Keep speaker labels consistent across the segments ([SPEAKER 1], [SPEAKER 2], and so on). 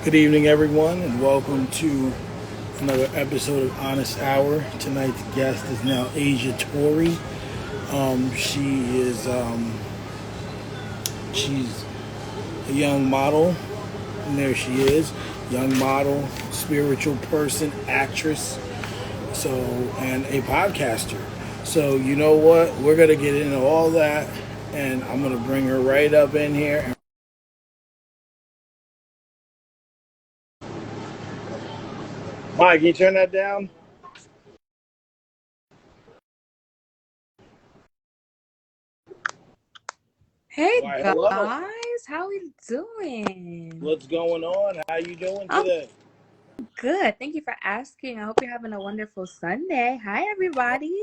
[SPEAKER 1] Good evening, everyone, and welcome to another episode of Honest Hour. Tonight's guest is Nilaysia Torrey. She's a young model, and there she is, young model, spiritual person, actress, so and a podcaster. So you know what? We're gonna get into all that, and I'm gonna bring her right up in here. Mike, can you turn that down?
[SPEAKER 2] Hey
[SPEAKER 1] Why, hello.
[SPEAKER 2] guys, how we doing?
[SPEAKER 1] What's going on? How you doing
[SPEAKER 2] I'm
[SPEAKER 1] today?
[SPEAKER 2] good. Thank you for asking. I hope you're having a wonderful Sunday. Hi everybody.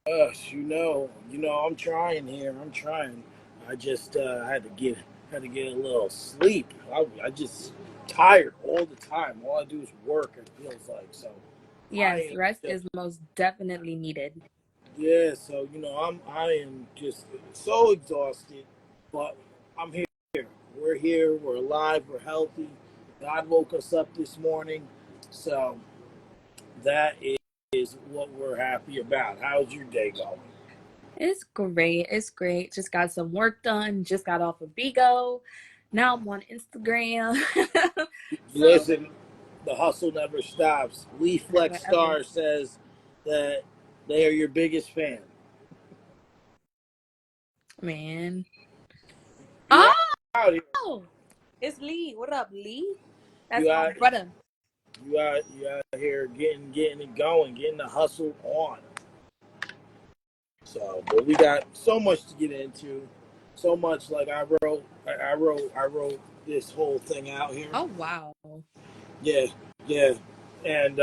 [SPEAKER 1] Yes, I'm trying here. I'm trying. I just had to get a little sleep. I just tired all the time. All I do is work. It feels like so. I
[SPEAKER 2] Yes,
[SPEAKER 1] am
[SPEAKER 2] rest
[SPEAKER 1] just
[SPEAKER 2] is most definitely needed.
[SPEAKER 1] yeah. So I am just so exhausted, but I'm here. We're here. We're alive. We're healthy. God woke us up this morning, so that is what we're happy about. How's your day going?
[SPEAKER 2] It's great. It's great. Just got some work done. Just got off of Bigo. Now I'm on Instagram. So
[SPEAKER 1] Listen, the hustle never stops. Lee
[SPEAKER 2] never
[SPEAKER 1] Flex
[SPEAKER 2] ever.
[SPEAKER 1] Star says that they are your biggest fan.
[SPEAKER 2] Man.
[SPEAKER 1] You out here.
[SPEAKER 2] Oh, it's Lee. What up, Lee? That's
[SPEAKER 1] You
[SPEAKER 2] my
[SPEAKER 1] out.
[SPEAKER 2] brother.
[SPEAKER 1] You out here getting it going, getting the hustle on. So, but we got so much to get into. So much like I wrote this whole thing out here.
[SPEAKER 2] Oh wow.
[SPEAKER 1] Yeah, yeah, and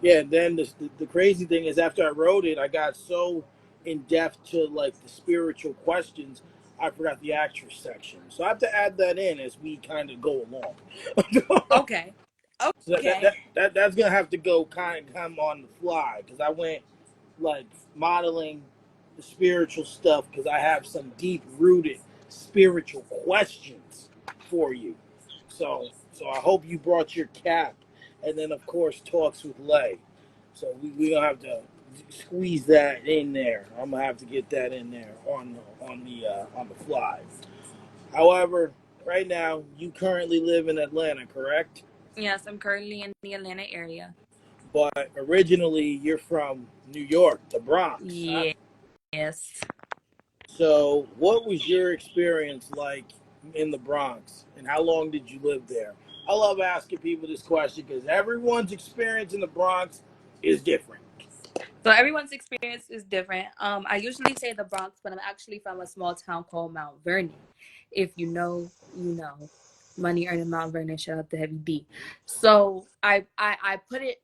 [SPEAKER 1] yeah, and then the crazy thing is, after I wrote it, I got so in depth to like the spiritual questions, I forgot the actress section. So I have to add that in as we kind of go along.
[SPEAKER 2] Okay.
[SPEAKER 1] So
[SPEAKER 2] Okay.
[SPEAKER 1] that's gonna have to go kind of come on the fly because I went like modeling the spiritual stuff because I have some deep rooted spiritual questions for you. So I hope you brought your cap, and then of course talks with Lay. So we gonna have to squeeze that in there. I'm gonna have to get that in there on the fly. However, right now you currently live in Atlanta, correct?
[SPEAKER 2] Yes, I'm currently in the Atlanta area.
[SPEAKER 1] But originally you're from New York, the Bronx, huh?
[SPEAKER 2] Yes.
[SPEAKER 1] So what was your experience like in the Bronx, and how long did you live there? I love asking people this question because everyone's experience in the Bronx is different.
[SPEAKER 2] So everyone's experience is different. I usually say the Bronx, but I'm actually from a small town called Mount Vernon. If you know, you know. Money earning Mount Vernon. Shout out to Heavy D. So I put it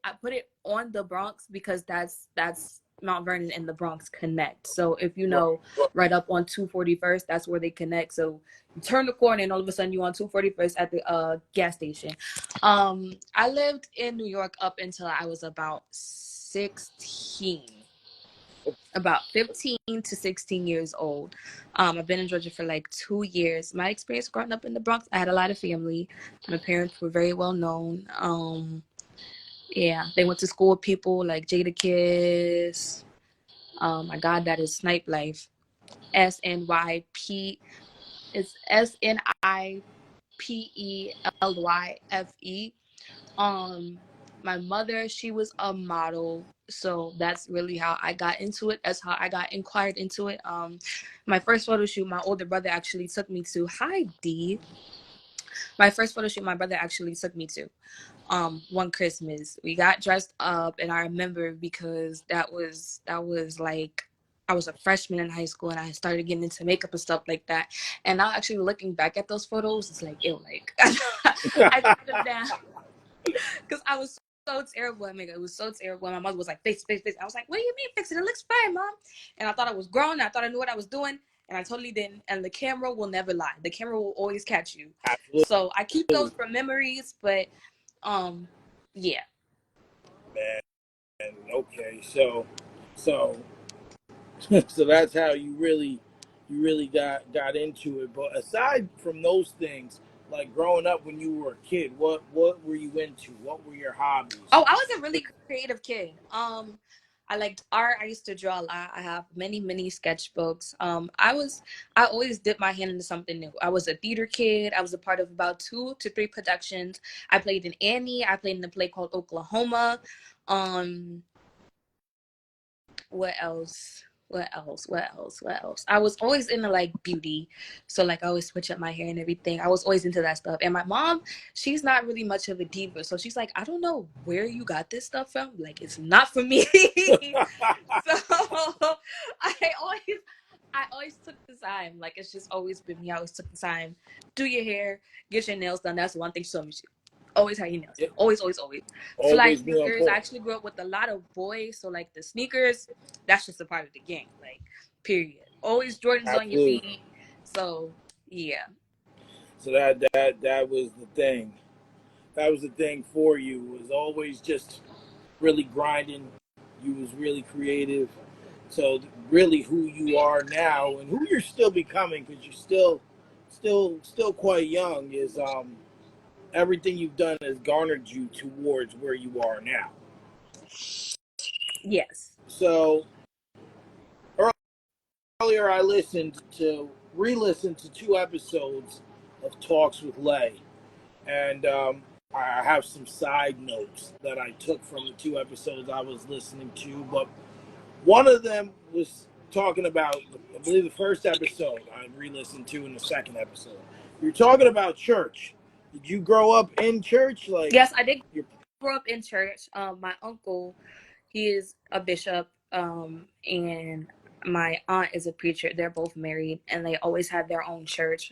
[SPEAKER 2] on the Bronx because that's Mount Vernon and the Bronx connect. So if you
[SPEAKER 1] Right.
[SPEAKER 2] know, right up on 241st, that's where they connect. So you turn the corner and all of a sudden you're on 241st at the gas station. I lived in New York up until I was about 16, about 15 to 16 years old. I've been in Georgia for like 2 years. My experience growing up in the Bronx, I had a lot of family. My parents were very well known. Yeah, they went to school with people like Jada Kiss. My God, that is Snipe Life. SNYP. It's SNIPELYFE. Um, my mother, she was a model, so that's really how I got into it. That's how I got inquired into it. My first photo shoot, my older brother actually took me to. Hi D. My first photo shoot, my brother actually took me to. One Christmas, we got dressed up, and I remember because that was like. I was a freshman in high school and I started getting into makeup and stuff like that. And now actually looking back at those photos, it's like, ew, like I took them down because I was so terrible at makeup. It was so terrible. And my mother was like, fix, fix, fix. I was like, what do you mean fix it? It looks fine, mom. And I thought I was grown. I thought I knew what I was doing. And I totally didn't. And the camera will never lie. The camera will always catch you. So I keep those
[SPEAKER 1] Absolutely,
[SPEAKER 2] for memories. But um, yeah.
[SPEAKER 1] man. Okay, so so that's how you really got into it. But aside from those things, like growing up when you were a kid, what were you into? What were your hobbies?
[SPEAKER 2] Oh, I was a really creative kid. I liked art. I used to draw a lot. I have many sketchbooks. I always dipped my hand into something new. I was a theater kid. I was a part of about 2 to 3 productions. I played in Annie. I played in a play called Oklahoma. Um, what else? What else? I was always into like beauty. So like I always switch up my hair and everything. I was always into that stuff. And my mom, she's not really much of a diva. So she's like, I don't know where you got this stuff from. Like it's not for me. So I always I always took the time. Like it's just always been me. I always took the time. Do your hair, get your nails done. That's one thing she told me. Always have your nails done.
[SPEAKER 1] It
[SPEAKER 2] Always. Fly
[SPEAKER 1] always be on
[SPEAKER 2] sneakers. I
[SPEAKER 1] point.
[SPEAKER 2] actually grew up with a lot of boys, so like the sneakers, that's just a part of the game. Like, period. Always Jordans on your
[SPEAKER 1] Absolutely.
[SPEAKER 2] feet. So yeah.
[SPEAKER 1] So that was the thing. That was the thing for you. Was always just really grinding. You was really creative. So really, who you are now and who you're still becoming, because you're still quite young, is everything you've done has garnered you towards where you are now.
[SPEAKER 2] Yes.
[SPEAKER 1] So earlier, I re-listened to 2 episodes of Talks with Lay, and I have some side notes that I took from the 2 episodes I was listening to. But one of them was talking about, I believe, the first episode I re-listened to, and the second episode. You're talking about church. Did you grow up in church? Like,
[SPEAKER 2] Yes, I did
[SPEAKER 1] you're
[SPEAKER 2] grow up in church. My uncle, he is a bishop, and my aunt is a preacher. They're both married, and they always had their own church.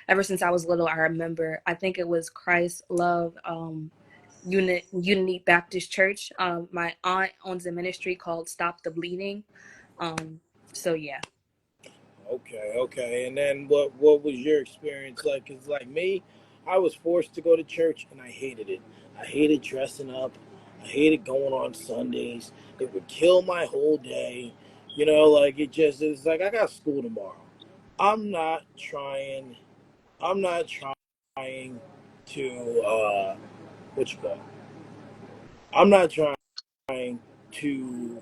[SPEAKER 2] Ever since I was little, I remember. I think it was Christ Love, Unity Baptist Church. My aunt owns a ministry called Stop the Bleeding. Um, so yeah.
[SPEAKER 1] okay. And then what was your experience like? Cause like me, I was forced to go to church, and I hated it. I hated dressing up. I hated going on Sundays. It would kill my whole day. Like it's like I got school tomorrow. I'm not trying. I'm not trying to what you call it? I'm not trying to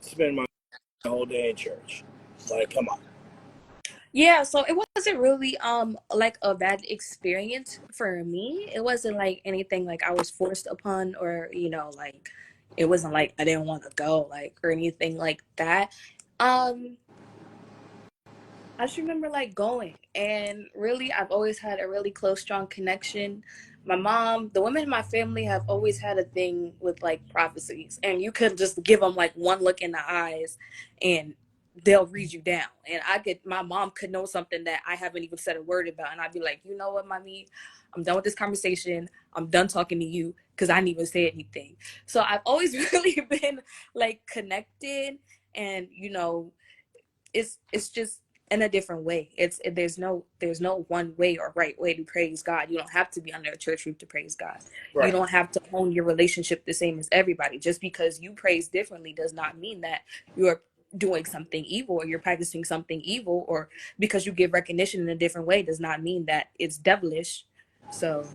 [SPEAKER 1] spend my whole day in church. Like, come on.
[SPEAKER 2] Yeah, so it wasn't really like a bad experience for me. It wasn't like anything like I was forced upon, or like it wasn't like I didn't want to go, like, or anything like that. Um I just remember like going, and really I've always had a really close, strong connection. My mom, the women in my family have always had a thing with like prophecies, and you could just give them like one look in the eyes and they'll read you down. And my mom could know something that I haven't even said a word about, and I'd be like, you know what, mommy, I'm done with this conversation. I'm done talking to you because I didn't even say anything. So I've always really been like connected, and it's just in a different way. There's no one way or right way to praise God. You don't have to be under a church roof to praise God. You
[SPEAKER 1] Right.
[SPEAKER 2] don't have to own your relationship the same as everybody. Just because you praise differently does not mean that you're doing something evil, or you're practicing something evil, or because you give recognition in a different way does not mean that it's devilish. So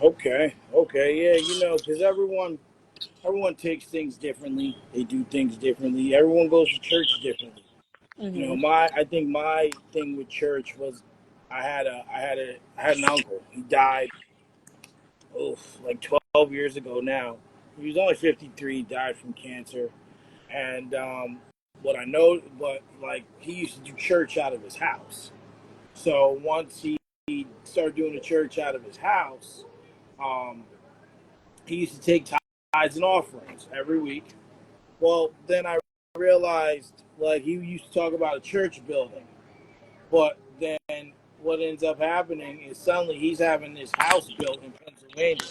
[SPEAKER 1] Okay. Yeah, because everyone takes things differently. They do things differently. Everyone goes to church differently.
[SPEAKER 2] mhm.
[SPEAKER 1] I think my thing with church was I had an uncle. He died like 12 years ago now. He was only 53, died from cancer. And what I know, but like he used to do church out of his house. So once he started doing the church out of his house, um, he used to take tithes and offerings every week. Well, then I realized like he used to talk about a church building, but then what ends up happening is suddenly he's having this house built in Pennsylvania.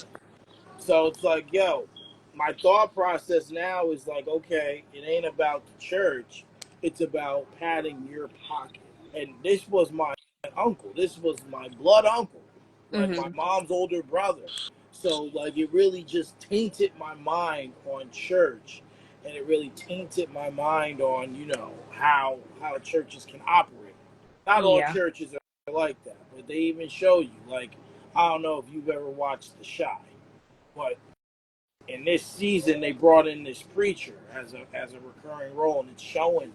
[SPEAKER 1] So it's like, yo, my thought process now is like, okay, it ain't about the church, it's about padding your pocket. And this was my uncle. This was my blood uncle, like my
[SPEAKER 2] Mhm.
[SPEAKER 1] mom's older brother. So like it really just tainted my mind on church, and it really tainted my mind on how churches can operate. Not all
[SPEAKER 2] Yeah.
[SPEAKER 1] churches are like that, but They even show you, like, I don't know if you've ever watched The Shy, but in this season they brought in this preacher as a recurring role, and it's showing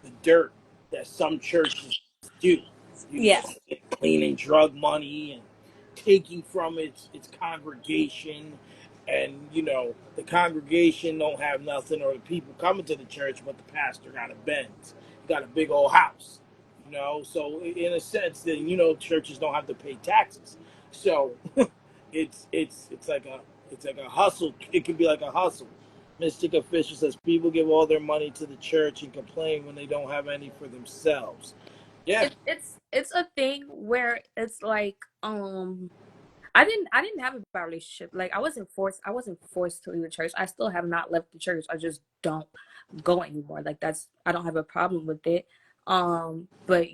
[SPEAKER 1] the dirt that some churches do. You
[SPEAKER 2] Yeah.
[SPEAKER 1] know, cleaning drug money and taking from its congregation, and the congregation don't have nothing, or the people coming to the church, but the pastor got a Benz, he got a big old house. So in a sense, that churches don't have to pay taxes. So it's like a hustle. It can be like a hustle. Mystic Official says people give all their money to the church and complain when they don't have any for themselves. Yeah.
[SPEAKER 2] It's a thing where it's like I didn't have a bad relationship. Like I wasn't forced to leave the church. I still have not left the church. I just don't go anymore. Like I don't have a problem with it. But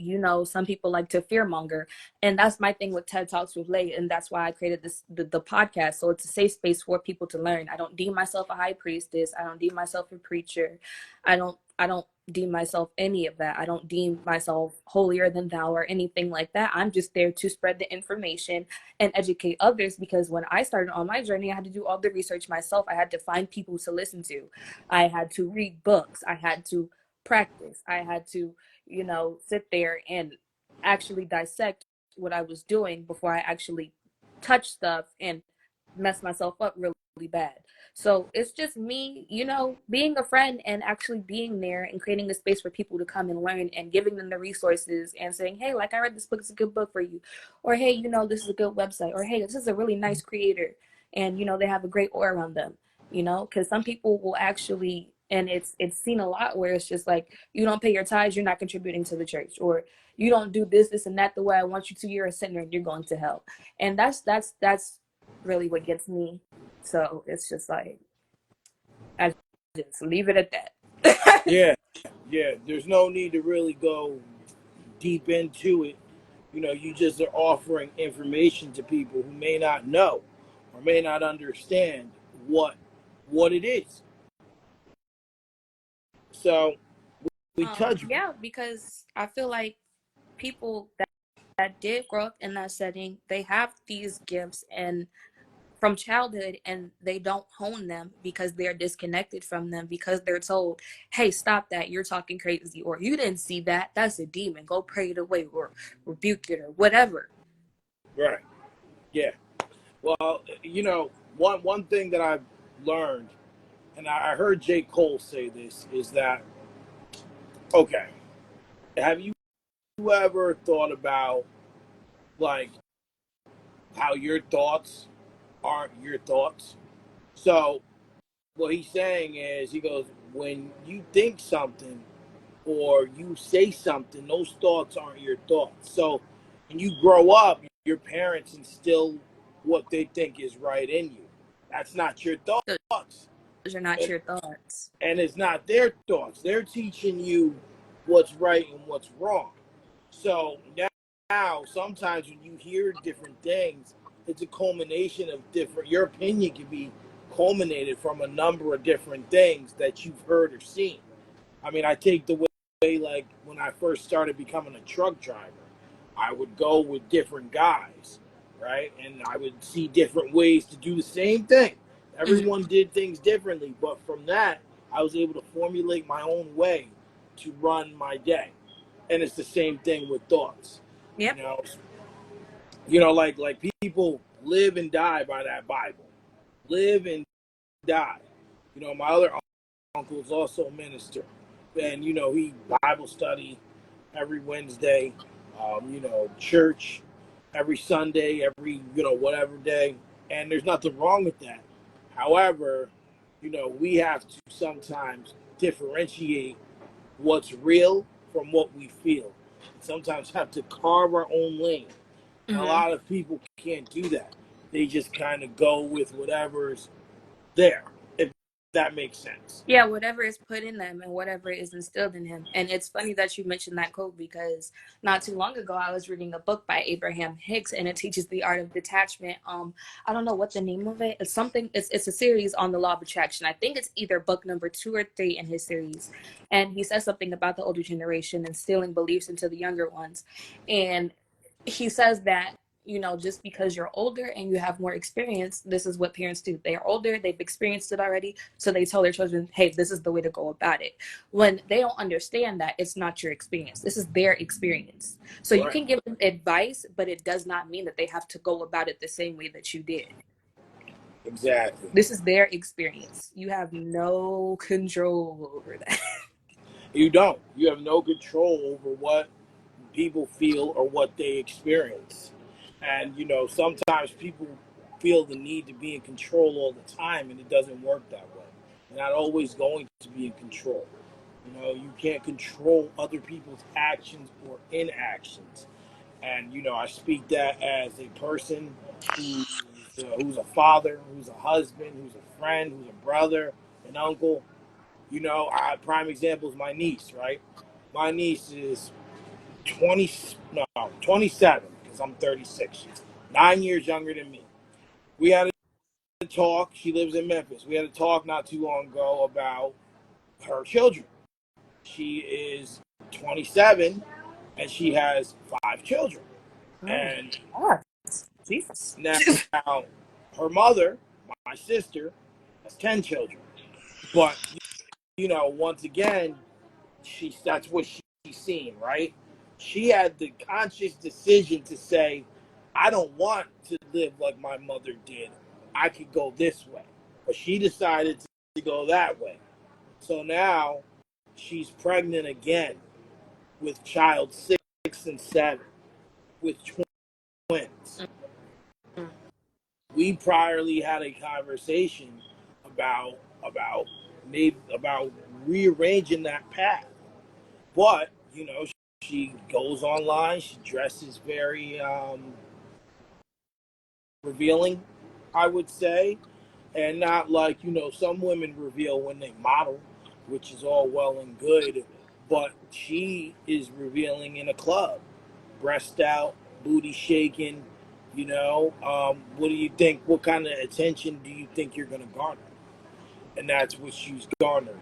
[SPEAKER 2] some people like to fearmonger. And that's my thing with TED Talks with Lay, and that's why I created the podcast. So it's a safe space for people to learn. I don't deem myself a high priestess. I don't deem myself a preacher. I don't deem myself any of that. I don't deem myself holier than thou or anything like that. I'm just there to spread the information and educate others, because when I started on my journey, I had to do all the research myself. I had to find people to listen to. I had to read books. I had to practice. I had to, sit there and actually dissect what I was doing before I actually touch stuff and mess myself up really, really bad. So it's just me, being a friend and actually being there and creating a space for people to come and learn and giving them the resources and saying, hey, like I read this book, it's a good book for you. Or, hey, this is a good website. Or, hey, this is a really nice creator. And, they have a great aura around them, because some people will actually, and it's seen a lot where it's just like, you don't pay your tithes, you're not contributing to the church. Or you don't do this and that the way I want you to, you're a sinner and you're going to hell. And that's really what gets me. So it's just like, I just leave it at that.
[SPEAKER 1] Yeah. Yeah. There's no need to really go deep into it. You just are offering information to people who may not know or may not understand what it is. So we touch.
[SPEAKER 2] Yeah, because I feel like people that did grow up in that setting, they have these gifts and from childhood, and they don't hone them because they're disconnected from them, because they're told, hey, stop that, you're talking crazy, or you didn't see that, that's a demon, go pray it away, or rebuke it, or whatever.
[SPEAKER 1] Right. Yeah. Well, one thing that I've learned, and I heard J. Cole say this, is that, okay, have you ever thought about, like, how your thoughts aren't your thoughts? So what he's saying is, he goes, when you think something or you say something, those thoughts aren't your thoughts. So when you grow up, your parents instill what they think is right in you. That's not your thoughts.
[SPEAKER 2] Those are not
[SPEAKER 1] And,
[SPEAKER 2] your thoughts.
[SPEAKER 1] and it's not their thoughts. They're teaching you what's right and what's wrong. So now sometimes when you hear different things, it's a culmination of different, your opinion can be culminated from a number of different things that you've heard or seen. I mean, I take the way, like, when I first started becoming a truck driver, I would go with different guys, right? And I would see different ways to do the same thing.
[SPEAKER 2] Mm-hmm.
[SPEAKER 1] Everyone did things differently, but from that, I was able to formulate my own way to run my day. And it's the same thing with thoughts. You
[SPEAKER 2] Yep.
[SPEAKER 1] know, like people live and die by that Bible. Live and die. My other uncle is also a minister, and he Bible study every Wednesday, church every Sunday, every whatever day, and there's nothing wrong with that. However, we have to sometimes differentiate what's real from what we feel. Sometimes have to carve our own lane. And a
[SPEAKER 2] Mm-hmm.
[SPEAKER 1] lot of people can't do that. They just kind of go with whatever's there, if that makes sense.
[SPEAKER 2] Yeah, whatever is put in them and whatever is instilled in him. And it's funny that you mentioned that quote, because not too long ago I was reading a book by Abraham Hicks, and it teaches the art of detachment. I don't know what the name of it is. It's a series on the law of attraction. I think it's either book number 2 or 3 in his series. And he says something about the older generation instilling beliefs into the younger ones. And he says that, you know, just because you're older and you have more experience, this is what parents do. They are older, they've experienced it already, so they tell their children, hey, this is the way to go about it. When they don't understand that it's not your experience, this is their experience. So you
[SPEAKER 1] Right.
[SPEAKER 2] can give them advice, but it does not mean that they have to go about it the same way that you did.
[SPEAKER 1] Exactly.
[SPEAKER 2] This is their experience. You have no control over that.
[SPEAKER 1] You don't. You have no control over what people feel or what they experience. And, sometimes people feel the need to be in control all the time, and it doesn't work that way. You're not always going to be in control. You can't control other people's actions or inactions. And, I speak that as a person who's a father, who's a husband, who's a friend, who's a brother, an uncle. Prime example is my niece, right? My niece is 20, no, 27, because I'm 36. She's 9 years younger than me. We had a talk. She lives in Memphis. We had a talk not too long ago about her children. She is 27 and she has 5 children.
[SPEAKER 2] Oh
[SPEAKER 1] And
[SPEAKER 2] my God. Jesus.
[SPEAKER 1] now her mother, my sister, has 10 children. But, once again, that's what she's seeing, right? She had the conscious decision to say, I don't want to live like my mother did. I could go this way. But she decided to go that way. So now she's pregnant again with child 6 and 7 with twins. We priorly had a conversation about maybe about rearranging that path. But, she goes online, she dresses very revealing, I would say, and not like, some women reveal when they model, which is all well and good, but she is revealing in a club, breast out, booty shaking, what do you think? What kind of attention do you think you're going to garner? And that's what she's garnering.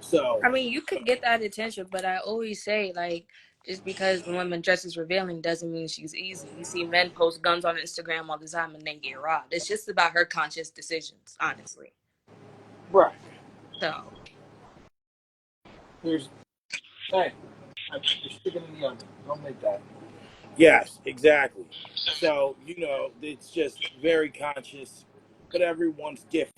[SPEAKER 1] So,
[SPEAKER 2] I mean, you could get that attention, but I always say, like, just because the woman dresses revealing doesn't mean she's easy. You see men post guns on Instagram all the time and they get robbed. It's just about her conscious decisions, honestly.
[SPEAKER 1] right.
[SPEAKER 2] So,
[SPEAKER 1] Here's, hey, you're sticking in the oven. Don't make that. Yes, exactly. So, it's just very conscious, but everyone's different.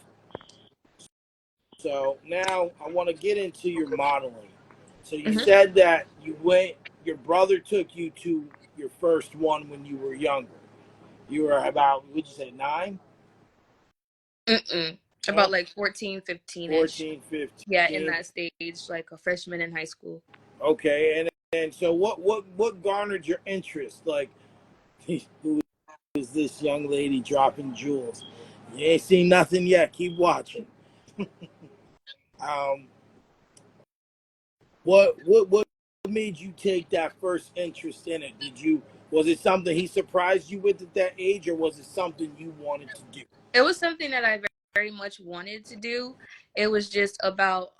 [SPEAKER 1] So now I want to get into your modeling. So you
[SPEAKER 2] mm-hmm.
[SPEAKER 1] said that your brother took you to your first one when you were younger. You were about, would you say 9?
[SPEAKER 2] Mm-mm. About
[SPEAKER 1] No?
[SPEAKER 2] like 14, 15-ish.
[SPEAKER 1] 14,
[SPEAKER 2] Yeah, in
[SPEAKER 1] 15.
[SPEAKER 2] that stage, like a freshman in high school.
[SPEAKER 1] Okay. And so what garnered your interest? Like, who is this young lady dropping jewels? You ain't seen nothing yet. Keep watching. Um, what made you take that first interest in it? Was it something he surprised you with at that age, or was it something you wanted to do?
[SPEAKER 2] It was something that I very much wanted to do. It was just about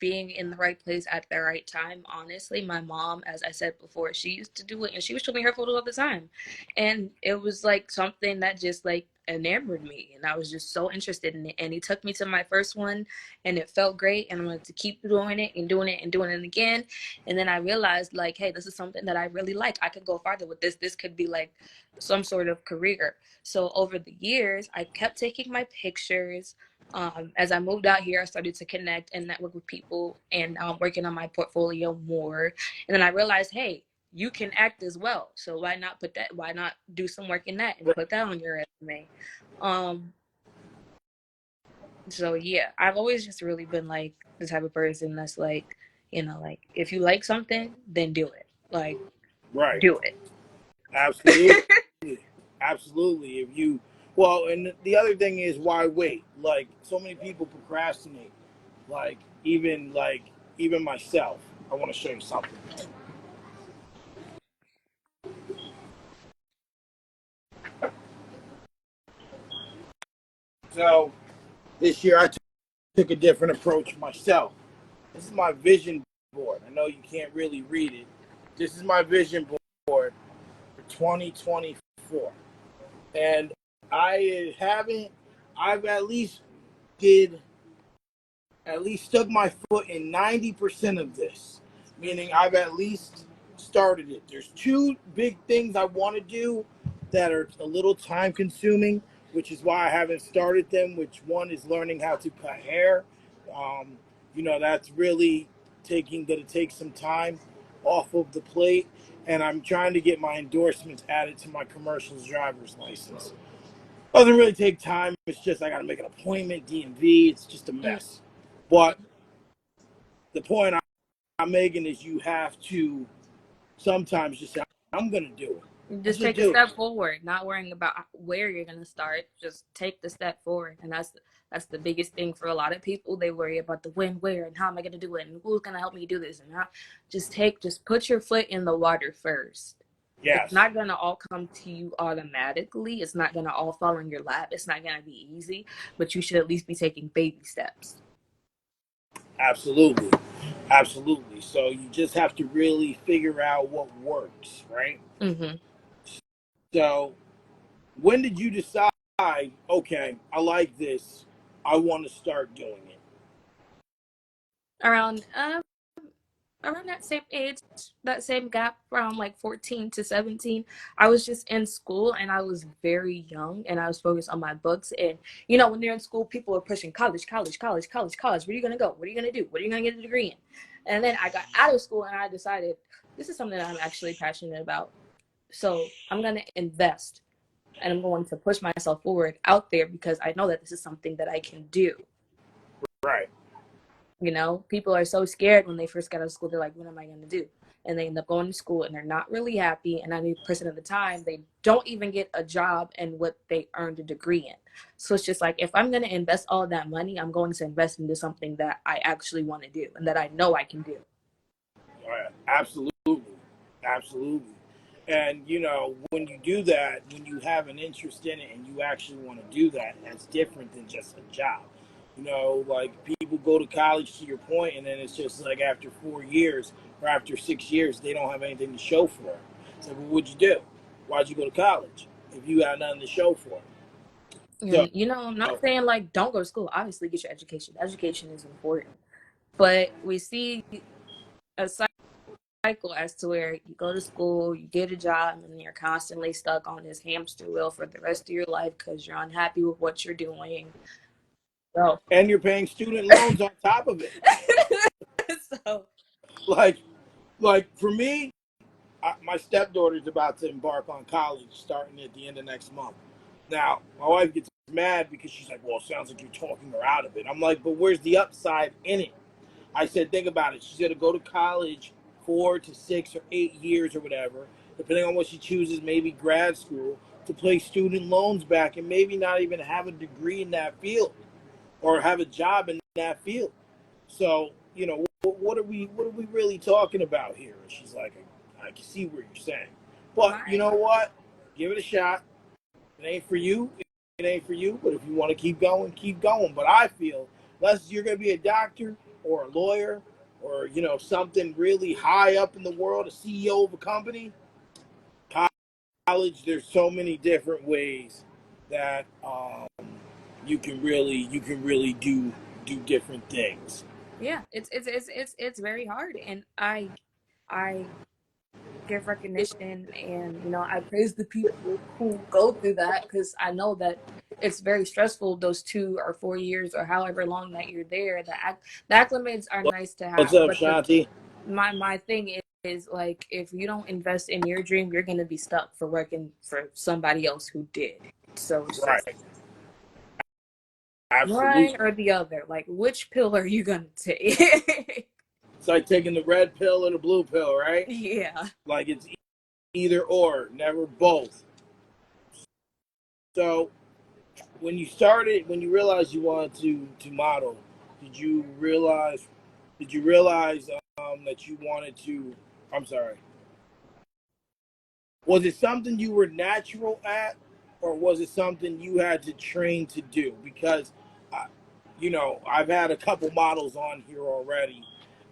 [SPEAKER 2] being in the right place at the right time. Honestly, my mom, as I said before, she used to do it and she was showing me her photos all the time. And it was like something that just like enamored me and I was just so interested in it. And he took me to my first one and it felt great and I wanted to keep doing it and doing it and doing it again. And then I realized like, hey, this is something that I really like. I could go farther with this. This could be like some sort of career. So over the years, I kept taking my pictures. As I moved out here, I started to connect and network with people and working on my portfolio more. And then I realized, hey, you can act as well. So why not put that? Why not do some work in that and put that on your resume? Um, so yeah, I've always just really been like the type of person that's like, you know, like if you like something, then do it. Like
[SPEAKER 1] Right.
[SPEAKER 2] do it.
[SPEAKER 1] Absolutely. Absolutely. If you and the other thing is, why wait? Like, so many people procrastinate. Even myself. I want to show you something. So this year I took a different approach myself. This is my vision board. I know you can't really read it. This is my vision board for 2024, and I haven't. I've did at least stuck my foot in 90% of this, meaning I've at least started it. There's two big things I want to do that are a little time consuming, which is why I haven't started them. Which one is learning how to cut hair. Um, that's really going to take some time off of the plate, and I'm trying to get my endorsements added to my commercials driver's license. Doesn't really take time. It's just I got to make an appointment, DMV. It's just a mess. But the point I'm making is you have to sometimes just say, I'm going to do it. Let's
[SPEAKER 2] Just
[SPEAKER 1] just
[SPEAKER 2] take a
[SPEAKER 1] do it.
[SPEAKER 2] step forward, not worrying about where you're going to start. Just take the step forward. And that's the biggest thing for a lot of people. They worry about the when, where, and how am I going to do it, and who's going to help me do this, and how. Just put your foot in the water first. It's
[SPEAKER 1] Yes,
[SPEAKER 2] not going to all come to you automatically. It's not going to all fall in your lap. It's not going to be easy, but you should at least be taking baby steps.
[SPEAKER 1] absolutely. Absolutely. So you just have to really figure out what works, right?
[SPEAKER 2] Mm-hmm.
[SPEAKER 1] So when did you decide, okay, I like this, I want to start doing it?
[SPEAKER 2] Around that same age, that same gap, around like 14 to 17, I was just in school and I was very young and I was focused on my books. And when they're in school, people are pushing college, college, college, college, college. Where are you going to go? What are you going to do? What are you going to get a degree in? And then I got out of school and I decided this is something that I'm actually passionate about. So I'm going to invest and I'm going to push myself forward out there because I know that this is something that I can do.
[SPEAKER 1] Right.
[SPEAKER 2] People are so scared when they first get out of school. They're like, what am I going to do? And they end up going to school and they're not really happy. And 90% of the time, they don't even get a job in what they earned a degree in. So it's just like, if I'm going to invest all that money, I'm going to invest into something that I actually want to do and that I know I can do.
[SPEAKER 1] Absolutely. Absolutely. And when you do that, when you have an interest in it and you actually want to do that, that's different than just a job. Like people go to college, to your point, and then it's just like after 4 years or after 6 years, they don't have anything to show for it. It's like, well, what'd you do? Why'd you go to college if you got nothing to show for it? So,
[SPEAKER 2] And, I'm not saying like don't go to school. Obviously, get your education. Education is important. But we see a cycle as to where you go to school, you get a job, and then you're constantly stuck on this hamster wheel for the rest of your life because you're unhappy with what you're doing. So,
[SPEAKER 1] and you're paying student loans on top of it.
[SPEAKER 2] so
[SPEAKER 1] Like, like for me, my stepdaughter's about to embark on college starting at the end of next month. Now, my wife gets mad because she's like, well, it sounds like you're talking her out of it. I'm like, but where's the upside in it? I said, think about it. She's going to go to college 4 to 6 or 8 years or whatever, depending on what she chooses, maybe grad school, to pay student loans back and maybe not even have a degree in that field or have a job in that field. So, what are we really talking about here? And she's like, I can see what you're saying. But you
[SPEAKER 2] my
[SPEAKER 1] know what? Give it a shot. It ain't for you. It ain't for you. But if you want to keep going, keep going. But I feel, unless you're going to be a doctor or a lawyer or, something really high up in the world, a CEO of a company, college, there's so many different ways that you can really do different things.
[SPEAKER 2] yeah, it's very hard, and I give recognition and I praise the people who go through that because I know that it's very stressful those 2 or 4 years or however long that you're there. The acclimates are nice to
[SPEAKER 1] What's
[SPEAKER 2] have,
[SPEAKER 1] up,
[SPEAKER 2] but the
[SPEAKER 1] Shanti?
[SPEAKER 2] my thing is like if you don't invest in your dream, you're gonna be stuck for working for somebody else who did. So it's just
[SPEAKER 1] Right.
[SPEAKER 2] one
[SPEAKER 1] Absolutely.
[SPEAKER 2] or the other. Like which pill are you gonna take?
[SPEAKER 1] It's like taking the red pill or the blue pill, right?
[SPEAKER 2] Yeah.
[SPEAKER 1] Like it's either or, never both. So when you realized you wanted to model, did you realize did you realize that you wanted to? I'm sorry. Was it something you were natural at, or was it something you had to train to do? Because, uh, I've had a couple models on here already,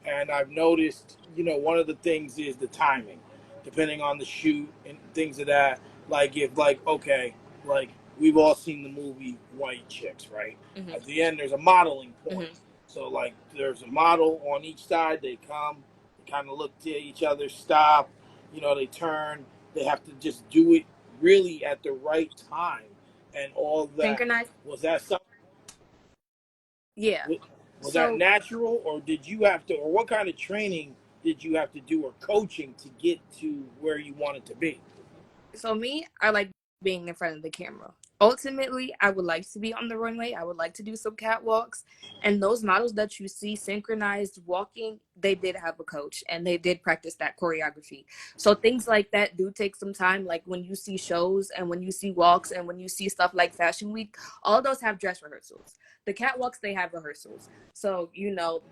[SPEAKER 1] and I've noticed, one of the things is the timing. depending on the shoot and things of that. Like if like okay, like we've all seen the movie White Chicks, right?
[SPEAKER 2] Hmm.
[SPEAKER 1] At the end, there's a modeling point.
[SPEAKER 2] Hmm.
[SPEAKER 1] So like there's a model on each side. They come, they kind of look to each other, stop. You know, they turn. They have to just do it really at the right time and all that.
[SPEAKER 2] Synchronized.
[SPEAKER 1] Was that something?
[SPEAKER 2] Yeah.
[SPEAKER 1] Was that
[SPEAKER 2] So
[SPEAKER 1] natural, or did you have to, or what kind of training did you have to do, or coaching to get to where you wanted to be?
[SPEAKER 2] me, I like being in front of the camera. Ultimately, I would like to be on the runway. I would like to do some catwalks. And those models that you see synchronized walking, they did have a coach and they did practice that choreography. So things like that do take some time. Like when you see shows and when you see walks and when you see stuff like Fashion Week, all those have dress rehearsals. The catwalks, they have rehearsals. So,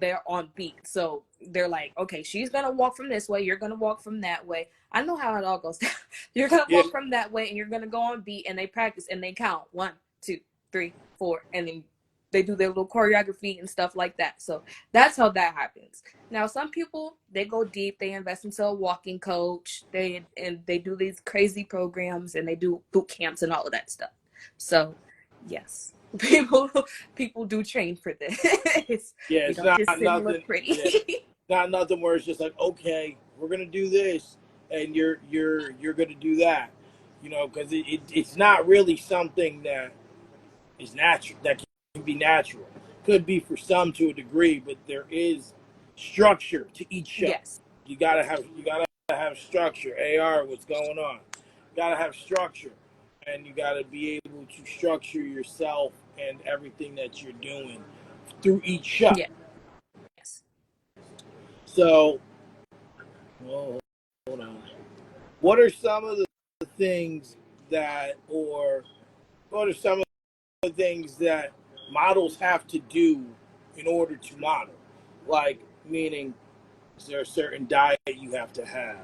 [SPEAKER 2] they're on beat. So they're like, okay, she's going to walk from this way. You're going to walk from that way. I know how it all goes down. You're gonna
[SPEAKER 1] Yeah,
[SPEAKER 2] walk from that way and you're gonna go on beat, and they practice and they count 1, 2, 3, 4, and then they do their little choreography and stuff like that. So that's how that happens. Now some people, they go deep, they invest into a walking coach, they do these crazy programs and they do boot camps and all of that stuff. So yes. People do train for this.
[SPEAKER 1] yeah,
[SPEAKER 2] You
[SPEAKER 1] it's
[SPEAKER 2] don't
[SPEAKER 1] not
[SPEAKER 2] just sit and
[SPEAKER 1] nothing.
[SPEAKER 2] look pretty.
[SPEAKER 1] Yeah, not nothing where it's just like, okay, we're gonna do this, and you're gonna do that, you know, because it's not really something that is natural. That can be natural. Could be for some to a degree, but there is structure to each show.
[SPEAKER 2] Yes.
[SPEAKER 1] You gotta have structure. AR, what's going on? You gotta have structure, and you gotta be able to structure yourself and everything that you're doing through each show.
[SPEAKER 2] Yes.
[SPEAKER 1] So, well, hold on. What are some of the things that, or what are some of the things that models have to do in order to model? Like, meaning, is there a certain diet you have to have,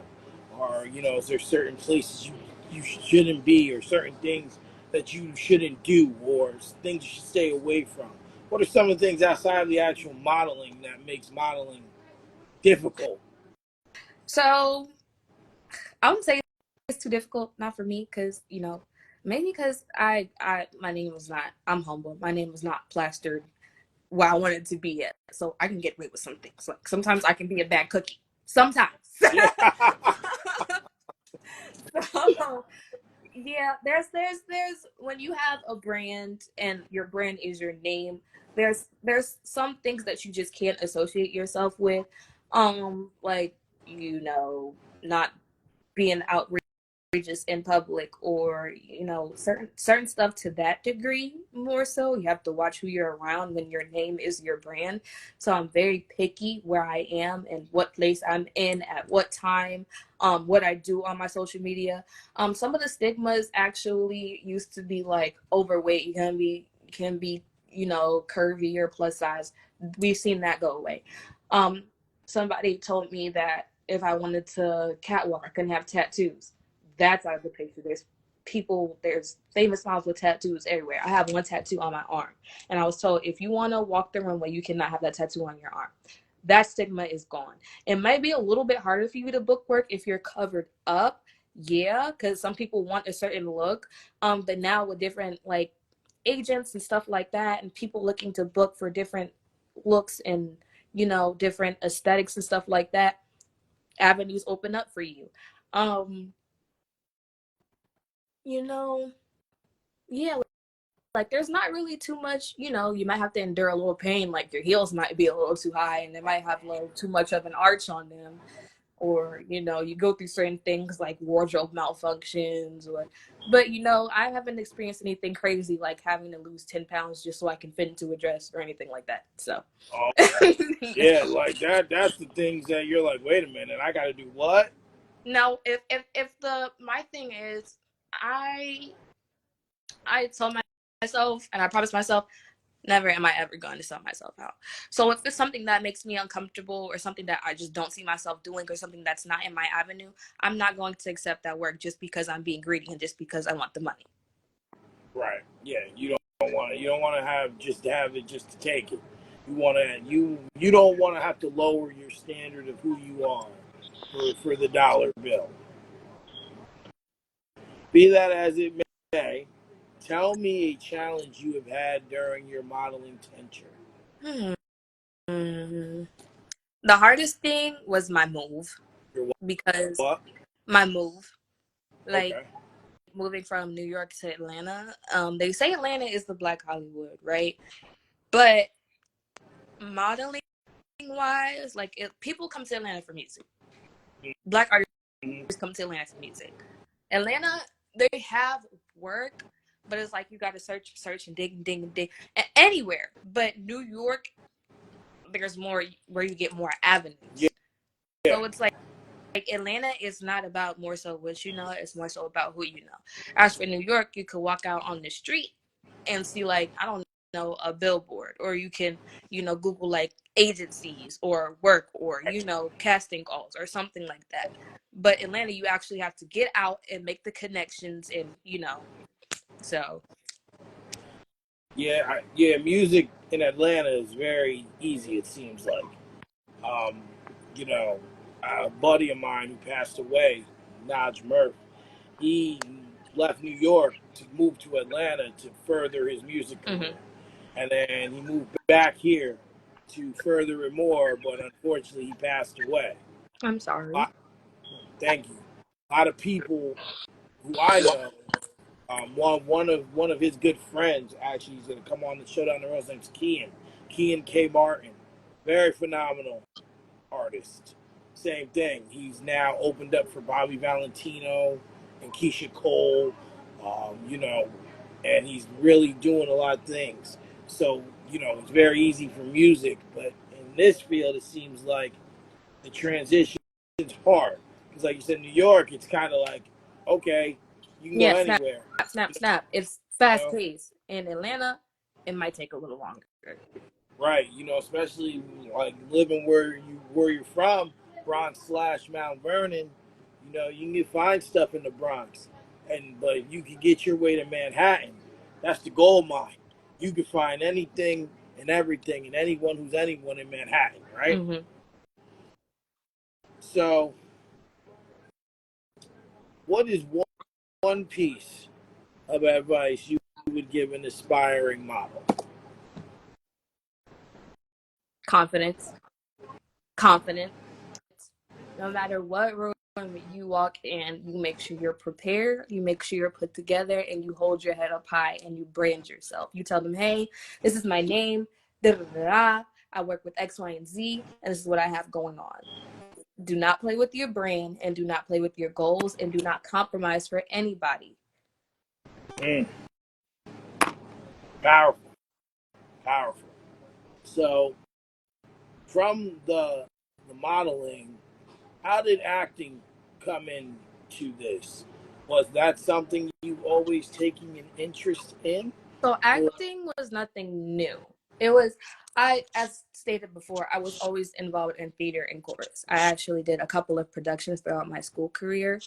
[SPEAKER 1] or is there certain places you shouldn't be, or certain things that you shouldn't do, or things you should stay away from? What are some of the things outside of the actual modeling that makes modeling difficult?
[SPEAKER 2] So I wouldn't say it's too difficult, not for me, because maybe because my name is not. I'm humble. My name is not plastered where I want it to be yet, so I can get away with some things. Like sometimes I can be a bad cookie. Sometimes.
[SPEAKER 1] Yeah.
[SPEAKER 2] So yeah, there's when you have a brand and your brand is your name, there's some things that you just can't associate yourself with, like not being outrageous in public, or certain stuff to that degree. More so, you have to watch who you're around when your name is your brand. So I'm very picky where I am and what place I'm in at what time, what I do on my social media. Some of the stigmas actually used to be like overweight. You can be curvy or plus size. We've seen that go away. um Somebody told me that if I wanted to catwalk, I couldn't have tattoos. That's out of the picture. There's famous models with tattoos everywhere. I have one tattoo on my arm, and I was told if you want to walk the runway, you cannot have that tattoo on your arm. That stigma is gone. It might be a little bit harder for you to book work if you're covered up, yeah, because some people want a certain look. But now with different like agents and stuff like that, and people looking to book for different looks and different aesthetics and stuff like that, avenues open up for you. Um, you know, yeah, like there's not really too much, you might have to endure a little pain, like your heels might be a little too high and they might have a little too much of an arch on them, or you go through certain things like wardrobe malfunctions, or but I haven't experienced anything crazy like having to lose 10 pounds just so I can fit into a dress or anything like that. So
[SPEAKER 1] Oh, yeah, like that's the things that you're like, wait a minute, I gotta do what?
[SPEAKER 2] now if the my thing is, I I told myself and I promised myself, never am I ever going to sell myself out. So if it's something that makes me uncomfortable or something that I just don't see myself doing or something that's not in my avenue, I'm not going to accept that work just because I'm being greedy and just because I want the money.
[SPEAKER 1] Right. Yeah, you don't want to have it just to take it. You don't want to have to lower your standard of who you are for the dollar bill. Be that as it may, tell me a challenge you have had during your modeling tenure.
[SPEAKER 2] Hmm. The hardest thing was my move
[SPEAKER 1] Your
[SPEAKER 2] because
[SPEAKER 1] what?
[SPEAKER 2] my move, like
[SPEAKER 1] Okay.
[SPEAKER 2] moving from New York to Atlanta. They say Atlanta is the Black Hollywood, right? But modeling wise, like people come to Atlanta for music. Black artists
[SPEAKER 1] Mm-hmm.
[SPEAKER 2] come to Atlanta for music. Atlanta, they have work, but it's like you got to search, and dig, and dig, and dig, anywhere. But New York, there's more where you get more
[SPEAKER 1] Yeah.
[SPEAKER 2] avenues.
[SPEAKER 1] Yeah.
[SPEAKER 2] So it's like Atlanta is not about more so what you know, it's more so about who you know. As for New York, you could walk out on the street and see, like, I don't know, a billboard, or you can, Google like agencies or work, or, casting calls or something like that. But Atlanta, you actually have to get out and make the connections, and so
[SPEAKER 1] Yeah. Music in Atlanta is very easy. It seems like. Um, you know, a buddy of mine who passed away, Naj Murph, he left New York to move to Atlanta to further his music career.
[SPEAKER 2] mhm.
[SPEAKER 1] And then he moved back here to further it more, but unfortunately he passed away.
[SPEAKER 2] I'm sorry.
[SPEAKER 1] I, Thank you. A lot of people who I know, one of his good friends actually is going to come on the show down the road. His name's Kean K. Martin, very phenomenal artist. Same thing. He's now opened up for Bobby Valentino and Keisha Cole, you know, and he's really doing a lot of things. So, it's very easy for music, but in this field, it seems like the transition is hard. Because, like you said, New York, it's kind of like, okay, you can go
[SPEAKER 2] Yeah, snap,
[SPEAKER 1] anywhere.
[SPEAKER 2] snap,
[SPEAKER 1] You
[SPEAKER 2] snap. It's
[SPEAKER 1] know?
[SPEAKER 2] fast paced. In Atlanta, it might take a little longer.
[SPEAKER 1] Right, especially like living where you're from, Bronx slash Mount Vernon. You can find stuff in the Bronx, but if you can get your way to Manhattan, that's the gold mine. You can find anything and everything and anyone who's anyone in Manhattan, right?
[SPEAKER 2] Hmm.
[SPEAKER 1] So, what is one piece of advice you would give an aspiring model?
[SPEAKER 2] Confidence. Confidence. No matter what room you walk in, you make sure you're prepared, you make sure you're put together, and you hold your head up high and you brand yourself. You tell them, hey, this is my name, da da da da. I work with X, Y, and Z, and this is what I have going on. Do not play with your brand, and do not play with your goals, and do not compromise for anybody.
[SPEAKER 1] Mm, powerful, powerful. So, from the modeling, how did acting come into this? Was that something you always taking an interest in?
[SPEAKER 2] So
[SPEAKER 1] Or
[SPEAKER 2] acting was nothing new. It was, as stated before, I was always involved in theater and chorus. I actually did a couple of productions throughout my school career.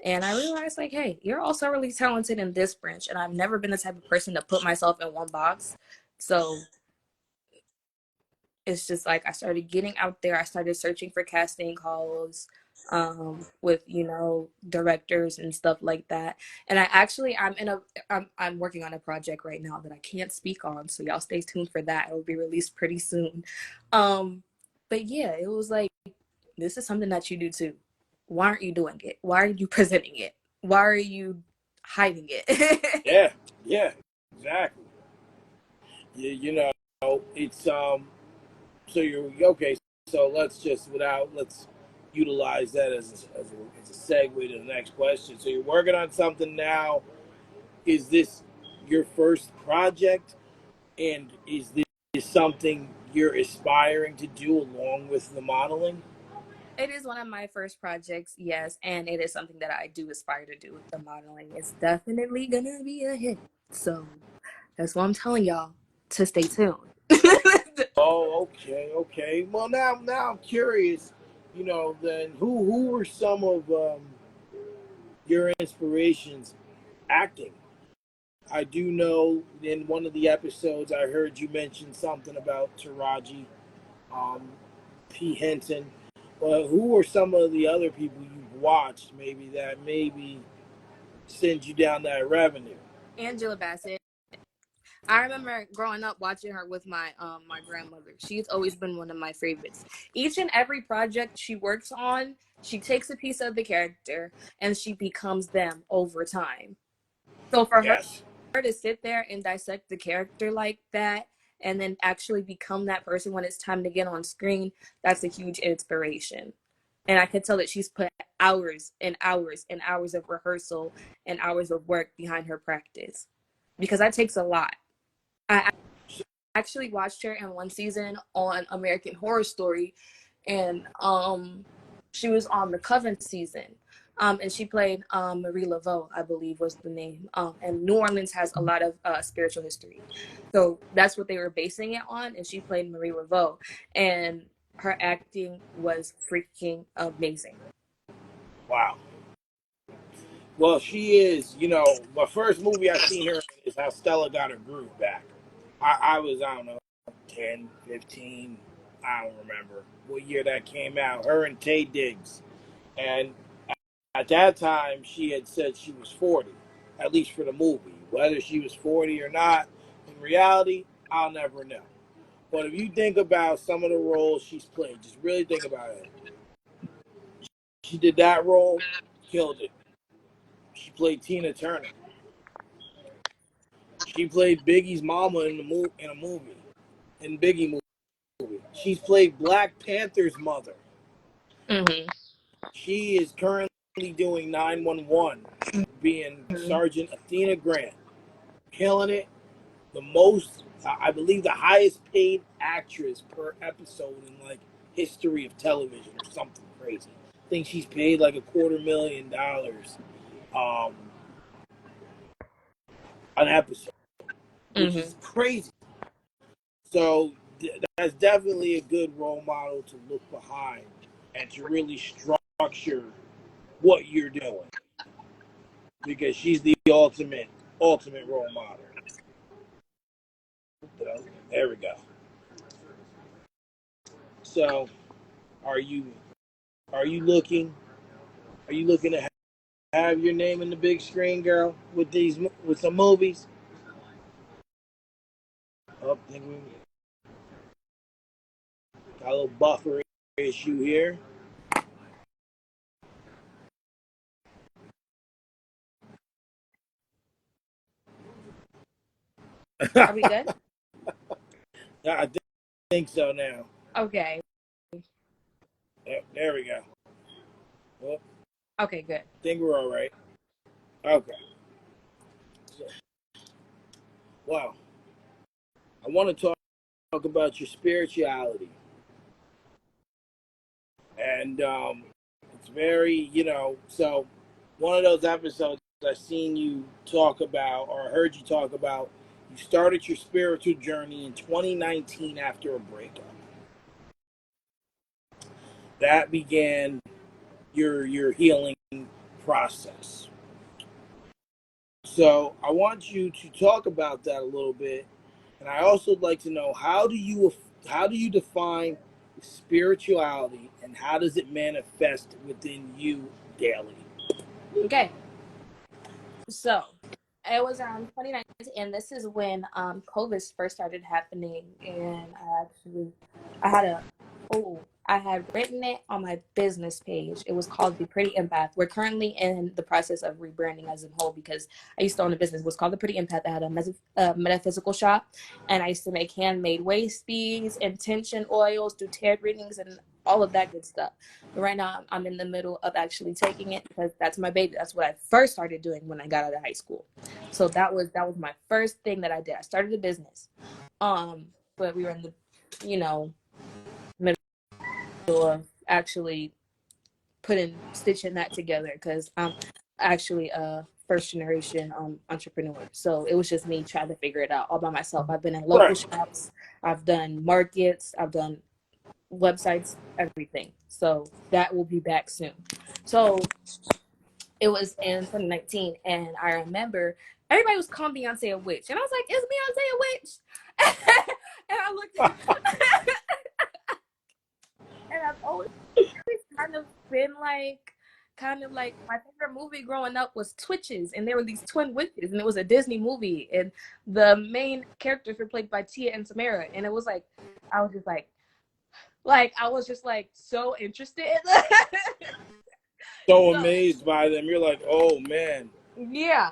[SPEAKER 2] And I realized, like, hey, you're also really talented in this branch. And I've never been the type of person to put myself in one box. So it's just like I started getting out there. I started searching for casting calls, with directors and stuff like that. And I'm working on a project right now that I can't speak on, so y'all stay tuned for that. It will be released pretty soon. Um, but yeah, it was like, this is something that you do too. Why aren't you doing it? Why are you presenting it? Why are you hiding it?
[SPEAKER 1] yeah, yeah, exactly. It's So you're okay. So let's utilize that as a segue to the next question. So you're working on something now. Is this your first project, and is this something you're aspiring to do along with the modeling?
[SPEAKER 2] It is one of my first projects, yes, and it is something that I do aspire to do with the modeling. It's definitely gonna be a hit. So that's what I'm telling y'all, to stay tuned.
[SPEAKER 1] Oh, okay, okay. Well, now I'm curious. Then who were some of your inspirations acting? I do know in one of the episodes I heard you mention something about Taraji um, P. Henson. But who are some of the other people you've watched maybe that maybe send you down that revenue.
[SPEAKER 2] Angela Bassett. I remember growing up watching her with my grandmother. She's always been one of my favorites. Each and every project she works on, she takes a piece of the character and she becomes them over time. So for
[SPEAKER 1] Yes.
[SPEAKER 2] her to sit there and dissect the character like that and then actually become that person when it's time to get on screen, that's a huge inspiration. And I could tell that she's put hours and hours and hours of rehearsal and hours of work behind her practice because that takes a lot. I actually watched her in one season on American Horror Story, and she was on the Coven season. And she played Marie Laveau, I believe was the name. And New Orleans has a lot of spiritual history, so that's what they were basing it on. And she played Marie Laveau, and her acting was freaking amazing.
[SPEAKER 1] Wow. Well, she is. You know, my first movie I seen her in is How Stella Got Her Groove Back. I was, I don't know, 10, 15. I don't remember what year that came out. Her and Tay Diggs. And at that time, she had said she was 40, at least for the movie. Whether she was 40 or not, in reality, I'll never know. But if you think about some of the roles she's played, just really think about it. She did that role, killed it. She played Tina Turner. She played Biggie's mama in a movie, in Biggie movie. She's played Black Panther's mother.
[SPEAKER 2] Mm-hmm.
[SPEAKER 1] She is currently doing 911, being Sergeant Athena Grant, killing it. The most, I believe, the highest paid actress per episode in like history of television or something crazy. I think she's paid like $250,000 um, an episode, which
[SPEAKER 2] Mm-hmm.
[SPEAKER 1] is crazy. So that's definitely a good role model to look behind and to really structure what you're doing because she's the ultimate role model. There we go. So, are you are you looking to have your name in the big screen, girl, with some movies? Oh, I think we got a little buffer issue here.
[SPEAKER 2] Are we good?
[SPEAKER 1] I think so now.
[SPEAKER 2] Okay.
[SPEAKER 1] There we go. Well,
[SPEAKER 2] Okay, good.
[SPEAKER 1] I think we're all right. Okay. So, wow. I want to talk about your spirituality, and it's very, so one of those episodes I seen you talk about or heard you talk about. You started your spiritual journey in 2019 after a breakup. That began your healing process. So I want you to talk about that a little bit, and I also would like to know how do you define spirituality and how does it manifest within you daily?
[SPEAKER 2] Okay. So it was around 2019, and this is when COVID first started happening. And I had a, I had written it on my business page. It was called The Pretty Empath. We're currently in the process of rebranding as a whole because I used to own a business. It was called The Pretty Empath. I had a metaphysical shop, and I used to make handmade waist beads, intention oils, do tarot readings, and all of that good stuff. But right now, I'm in the middle of actually taking it because that's my baby. That's what I first started doing when I got out of high school. So that was my first thing that I did. I started a business, but we were in the, you know, middle of actually stitching that together because I'm actually a first generation entrepreneur. So it was just me trying to figure it out all by myself. I've been in local
[SPEAKER 1] Right.
[SPEAKER 2] shops, I've done markets, I've done websites, everything. So that will be back soon. So it was in 2019, and I remember everybody was calling Beyonce a witch, and I was like, "Is Beyonce a witch?" And I looked, and I've always kind of been like kind of like my favorite movie growing up was Twitches, and there were these twin witches, and it was a Disney movie, and the main characters were played by Tia and Samara, and it was like I was just like I was just like so interested.
[SPEAKER 1] So
[SPEAKER 2] So
[SPEAKER 1] amazed by them. You're like, oh man.
[SPEAKER 2] yeah.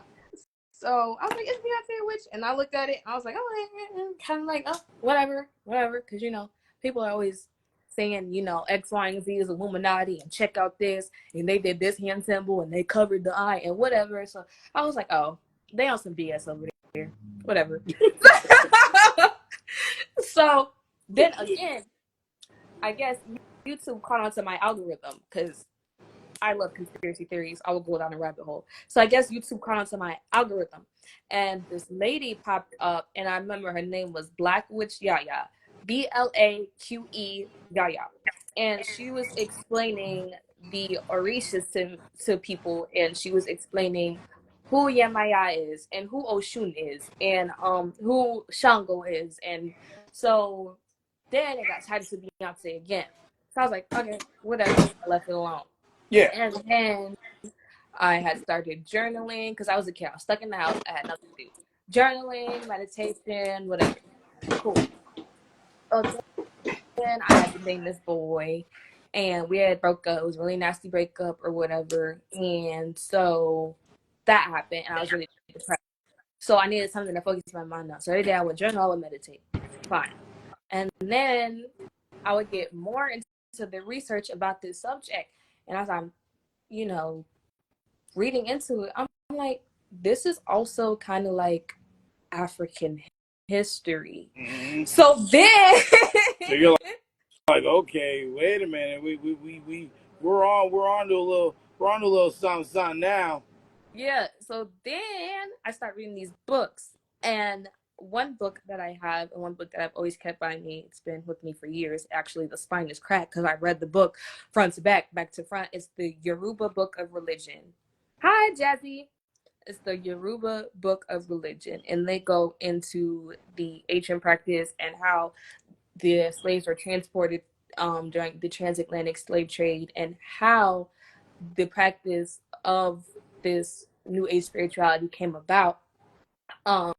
[SPEAKER 2] So I was like, "Is he my favorite witch?" And I looked at it, and I was like, "Oh, kind of like, oh, whatever, whatever," because people are always saying, X, Y, and Z is Illuminati, and check out this, and they did this hand symbol, and they covered the eye, and whatever. So I was like, "Oh, they on some BS over there, whatever." So then again, I guess YouTube caught onto my algorithm because I love conspiracy theories. I will go down a rabbit hole. So I guess YouTube caught onto my algorithm, and this lady popped up, and I remember her name was Black Witch Yaya, Blaqe Yaya, and she was explaining the Orishas to people, and she was explaining who Yemaya is, and who Oshun is, and who Shango is, and so then it got tied to Beyonce again. So I was like, okay, whatever. I left it alone.
[SPEAKER 1] Yeah.
[SPEAKER 2] And then I had started journaling because I was a kid. I was stuck in the house. I had nothing to do. Journaling, meditation, whatever. Cool. So then I had to date this boy, and we had broke up. It was a really nasty breakup or whatever. And so that happened, and I was really depressed. So I needed something to focus my mind on. So every day I would journal, I would meditate. Fine. And then I would get more into the research about this subject. And as I'm, you know, reading into it, I'm like, this is also kind of like African history.
[SPEAKER 1] Mm-hmm.
[SPEAKER 2] So then,
[SPEAKER 1] So you're like, okay, wait a minute. We're on to a little something, something now.
[SPEAKER 2] yeah. So then I start reading these books, and one book that I have, and one book that I've always kept by me, it's been with me for years. Actually, the spine is cracked because I read the book front to back, back to front. It's the Yoruba Book of Religion. Hi, Jazzy. It's the Yoruba Book of Religion, and they go into the ancient practice and how the slaves were transported during the transatlantic slave trade, and how the practice of this new age spirituality came about. Um,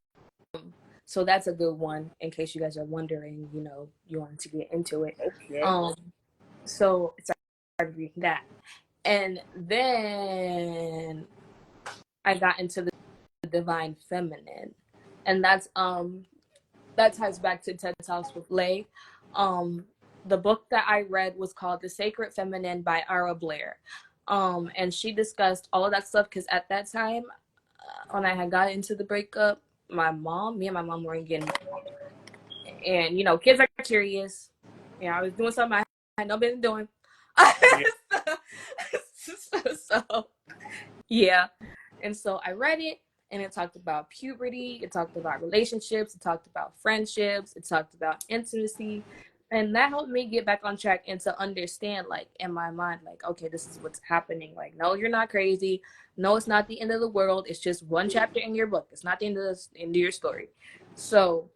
[SPEAKER 2] so that's a good one in case you guys are wondering, you wanted to get into it.
[SPEAKER 1] Okay.
[SPEAKER 2] Um, so I started reading that, and then I got into the divine feminine, and that ties back to TED Talks with Lay. The book that I read was called The Sacred Feminine by Ara Blair. And she discussed all of that stuff because at that time, when I had got into the breakup, me and my mom weren't getting along. And, kids are curious. I was doing something I had no business doing.
[SPEAKER 1] Yeah.
[SPEAKER 2] So, yeah. And so I read it, and it talked about puberty, it talked about relationships, it talked about friendships, it talked about intimacy. And that helped me get back on track and to understand, like, in my mind, like, okay, this is what's happening. Like, no, you're not crazy. No, it's not the end of the world. It's just one chapter in your book. It's not the end of your story. So,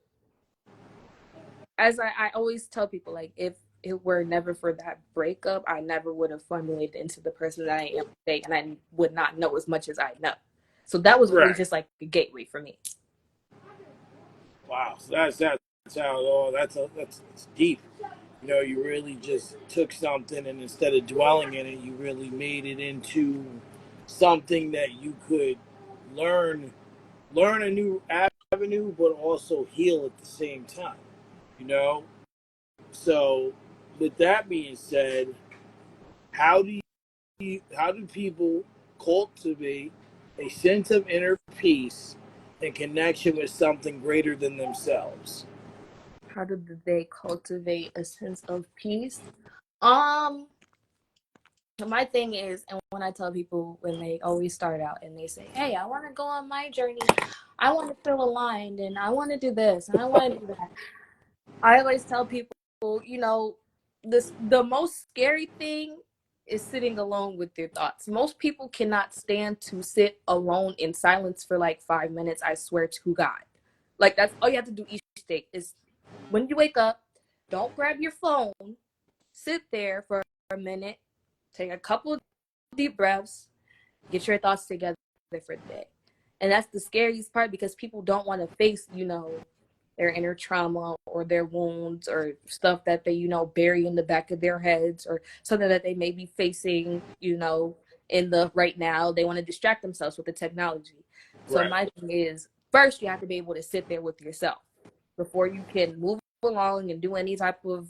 [SPEAKER 2] as I always tell people, like, if it were never for that breakup, I never would have formulated into the person that I am today, and I would not know as much as I know. So that was really
[SPEAKER 1] Right.
[SPEAKER 2] just like a gateway for me.
[SPEAKER 1] Wow. So that's how. Oh, that's deep. You really just took something, and instead of dwelling in it, you really made it into something that you could learn learn a new avenue, but also heal at the same time. You know. So, with that being said, how do how do people cultivate a sense of inner peace and connection with something greater than themselves?
[SPEAKER 2] How did they cultivate a sense of peace? Um, my thing is, and when I tell people when they always start out and they say, "Hey, I want to go on my journey. I want to feel aligned, and I want to do this, and I want to do that." I always tell people, the most scary thing is sitting alone with your thoughts. Most people cannot stand to sit alone in silence for like 5 minutes. I swear to God. Like that's all you have to do each day is when you wake up, don't grab your phone, sit there for a minute, take a couple of deep breaths, get your thoughts together for the day. And that's the scariest part because people don't want to face, their inner trauma or their wounds or stuff that they, bury in the back of their heads or something that they may be facing, in the right now. They want to distract themselves with the technology. So
[SPEAKER 1] Right.
[SPEAKER 2] my thing is, first you have to be able to sit there with yourself before you can move along and do any type of,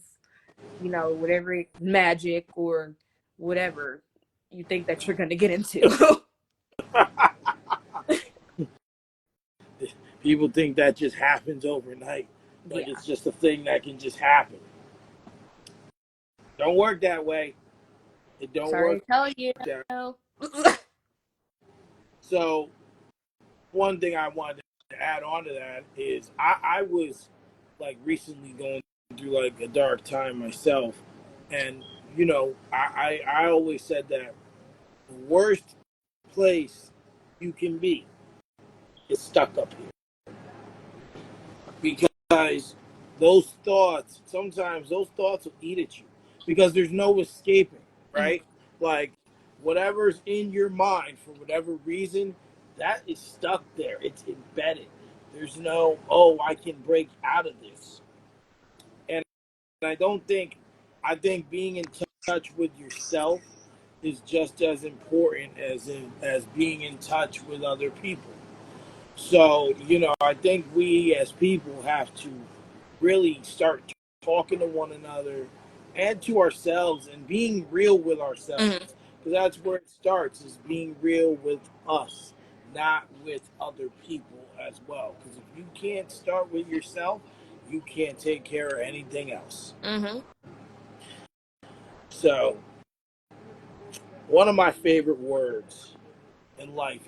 [SPEAKER 2] whatever magic or whatever you think that you're going to get into.
[SPEAKER 1] People think that just happens overnight. Like
[SPEAKER 2] Yeah.
[SPEAKER 1] it's just a thing that can just happen. Don't work that way. It don't
[SPEAKER 2] Sorry
[SPEAKER 1] work
[SPEAKER 2] to tell you.
[SPEAKER 1] that. So one thing I wanted to add on to that is I was like recently going through like a dark time myself, and I always said that the worst place you can be is stuck up here because sometimes those thoughts will eat at you because there's no escaping,
[SPEAKER 2] Mhm.
[SPEAKER 1] right? Like whatever's in your mind for whatever reason, that is stuck there. It's embedded. There's no, oh, I can break out of this. And I don't think, I think being in touch with yourself is just as important as being in touch with other people. So, I think we as people have to really start talking to one another and to ourselves and being real with ourselves.
[SPEAKER 2] Mhm.
[SPEAKER 1] Because that's where it starts, is being real with us, not with other people as well. Because if you can't start with yourself, you can't take care of anything else.
[SPEAKER 2] Mhm.
[SPEAKER 1] So, one of my favorite words in life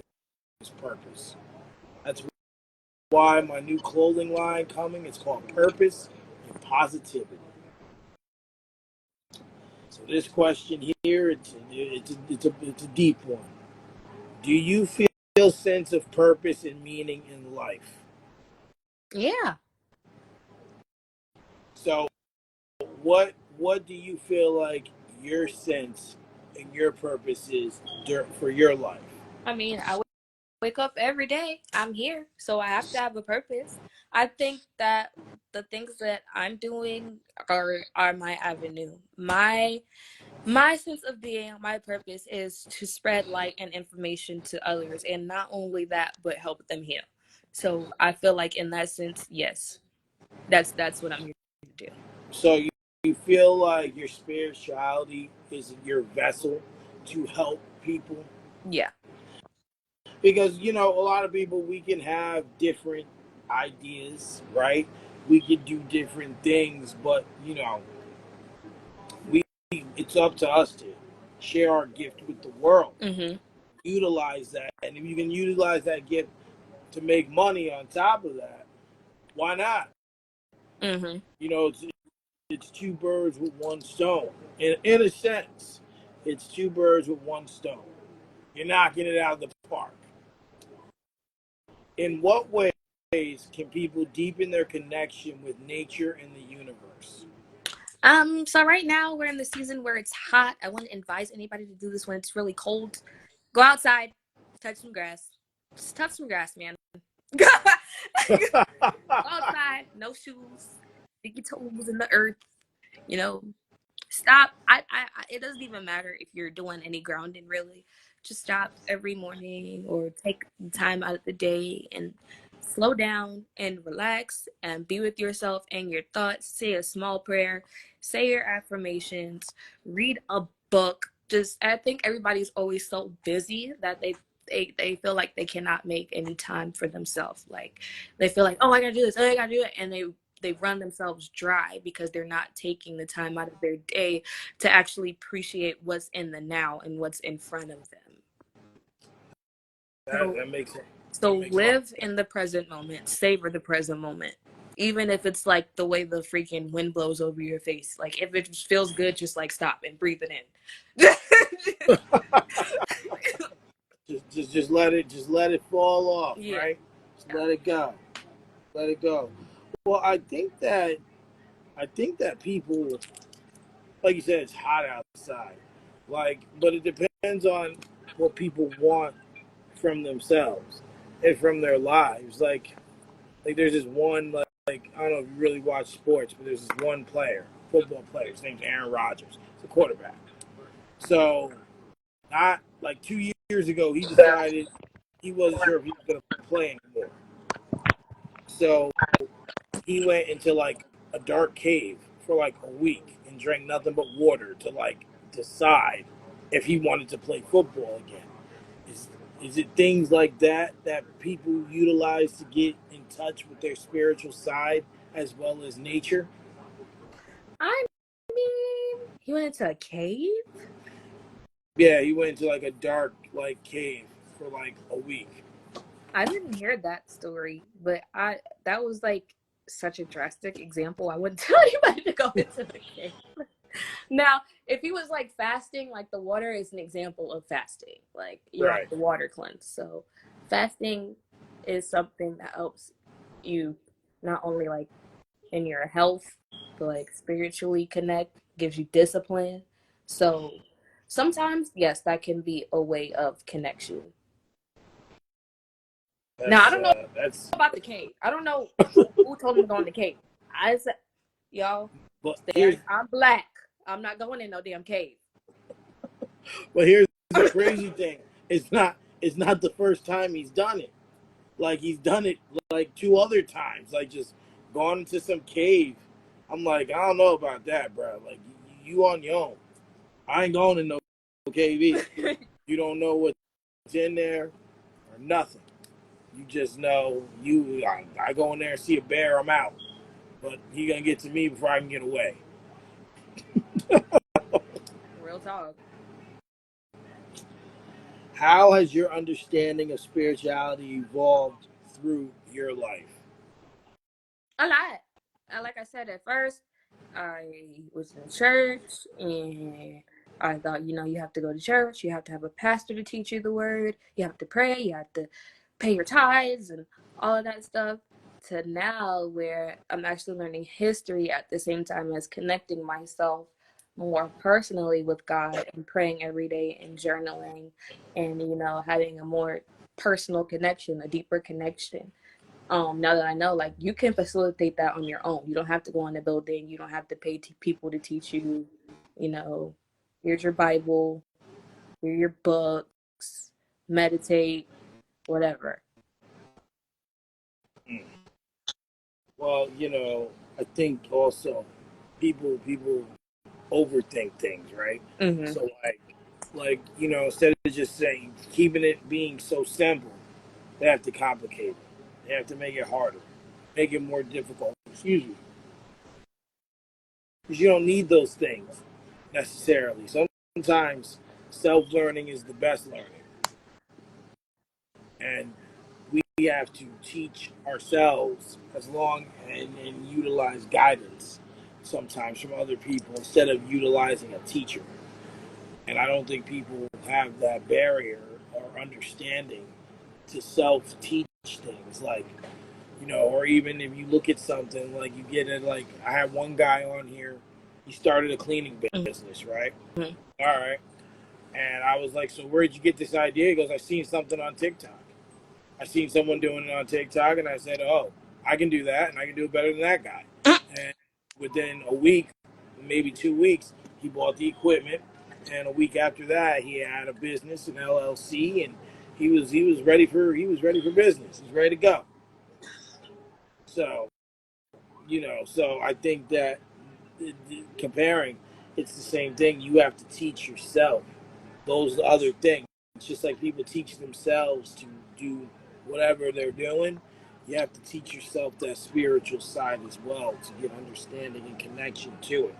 [SPEAKER 1] is purpose. That's why my new clothing line coming, it's called Purpose and Positivity. So this question here, it's a deep one. Do you feel a sense of purpose and meaning in life?
[SPEAKER 2] Yeah.
[SPEAKER 1] So what do you feel like your sense and your purpose is for your life?
[SPEAKER 2] I mean, I wake up every day. I'm here, so I have to have a purpose. I think that the things that I'm doing are my avenue. My sense of being, my purpose is to spread light and information to others, and not only that, but help them heal. So I feel like in that sense, yes, that's what I'm here to do.
[SPEAKER 1] So you feel like your spirituality is your vessel to help people?
[SPEAKER 2] Yeah.
[SPEAKER 1] Because a lot of people, we can have different ideas, right? We can do different things, but we it's up to us to share our gift with the world,
[SPEAKER 2] Mhm.
[SPEAKER 1] utilize that, and if you can utilize that gift to make money on top of that, why not?
[SPEAKER 2] Mhm.
[SPEAKER 1] It's two birds with one stone. In a sense, it's two birds with one stone. You're knocking it out of the park. In what ways can people deepen their connection with nature and the universe?
[SPEAKER 2] So right now we're in the season where it's hot. I wouldn't advise anybody to do this when it's really cold. Go outside, touch some grass. Just touch some grass, man. Go outside, no shoes. Stick your toes in the earth. You know, stop. It doesn't even matter if you're doing any grounding, really. Just stop every morning or take time out of the day and slow down and relax and be with yourself and your thoughts. Say a small prayer, say your affirmations, read a book. Just, I think everybody's always so busy that they feel like they cannot make any time for themselves. Like they feel like, oh, I gotta do this, oh, I gotta do it, and they run themselves dry because they're not taking the time out of their day to actually appreciate what's in the now and what's in front of them.
[SPEAKER 1] That,
[SPEAKER 2] So
[SPEAKER 1] that makes it. That
[SPEAKER 2] so
[SPEAKER 1] makes a lot.
[SPEAKER 2] live in the present moment, savor the present moment. Even if it's like the way the freaking wind blows over your face. Like if it feels good, just like stop and breathe it in.
[SPEAKER 1] Just let it fall off,
[SPEAKER 2] Yeah.
[SPEAKER 1] right? Just let it go. Let it go. Well, I think that people, like you said, it's hot outside. Like, but it depends depends on what people want from themselves and from their lives. Like there's this one like I don't know if you really watch sports, but there's this one player, football player. His name's Aaron Rodgers. He's a quarterback. So not like 2 years ago, he decided he wasn't sure if he was going to play anymore. So he went into like a dark cave for like a week and drank nothing but water to like decide if he wanted to play football again. Is is it things like that that people utilize to get in touch with their spiritual side as well as nature?
[SPEAKER 2] I mean, he went into a cave.
[SPEAKER 1] Yeah, he went into like a dark like cave for like a week.
[SPEAKER 2] I didn't hear that story, but I that was like such a drastic example. I wouldn't tell anybody to go into the cave. Now, if he was like fasting, like the water is an example of fasting. Like you have
[SPEAKER 1] Right.
[SPEAKER 2] the water cleanse. So fasting is something that helps you not only like in your health, but like spiritually connect, gives you discipline. So sometimes, yes, that can be a way of connection. Now I don't know
[SPEAKER 1] That's.
[SPEAKER 2] about the cave. I don't know who told him to go in the cave. I said, y'all,
[SPEAKER 1] But
[SPEAKER 2] stay. I'm black. I'm not going in no damn cave.
[SPEAKER 1] here's the crazy thing. It's not the first time he's done it. Like he's done it like two other times. Like just gone into some cave. I'm like, I don't know about that, bro. Like you on your own. I ain't going in no cave either. You don't know what's in there or nothing. You just know I go in there and see a bear, I'm out. But he gonna get to me before I can get away.
[SPEAKER 2] Real talk.
[SPEAKER 1] How has your understanding of spirituality evolved through your life?
[SPEAKER 2] A lot. Like I said at first, I was in church and I thought, you have to go to church, you have to have a pastor to teach you the word, you have to pray, you have to pay your tithes and all of that stuff. To now, where I'm actually learning history at the same time as connecting myself more personally with God and praying every day and journaling and, having a more personal connection, a deeper connection. Now that I know, like, you can facilitate that on your own. You don't have to go in the building. You don't have to pay people to teach you. You know, here's your Bible, here are your books, meditate, whatever.
[SPEAKER 1] Well, I think also people overthink things, right?
[SPEAKER 2] Mm-hmm.
[SPEAKER 1] So instead of just saying keeping it being so simple, they have to complicate it. They have to make it harder, make it more difficult. Excuse me, because you don't need those things necessarily. Sometimes self learning is the best learning, and we have to teach ourselves as long and utilize guidance sometimes from other people instead of utilizing a teacher. And I don't think people have that barrier or understanding to self teach things like, or even if you look at something like you get it, like I had one guy on here, he started a cleaning business, right?
[SPEAKER 2] Mm-hmm.
[SPEAKER 1] All right. And I was like, so where'd you get this idea? He goes, I seen something on TikTok. I seen someone doing it on TikTok, and I said, "Oh, I can do that, and I can do it better than that guy." And within a week, maybe 2 weeks, he bought the equipment, and a week after that, he had a business, an LLC, and he was ready for business. He's ready to go. So so I think that comparing, it's the same thing. You have to teach yourself those other things. It's just like people teach themselves to do whatever they're doing. You have to teach yourself that spiritual side as well to get understanding and connection to it.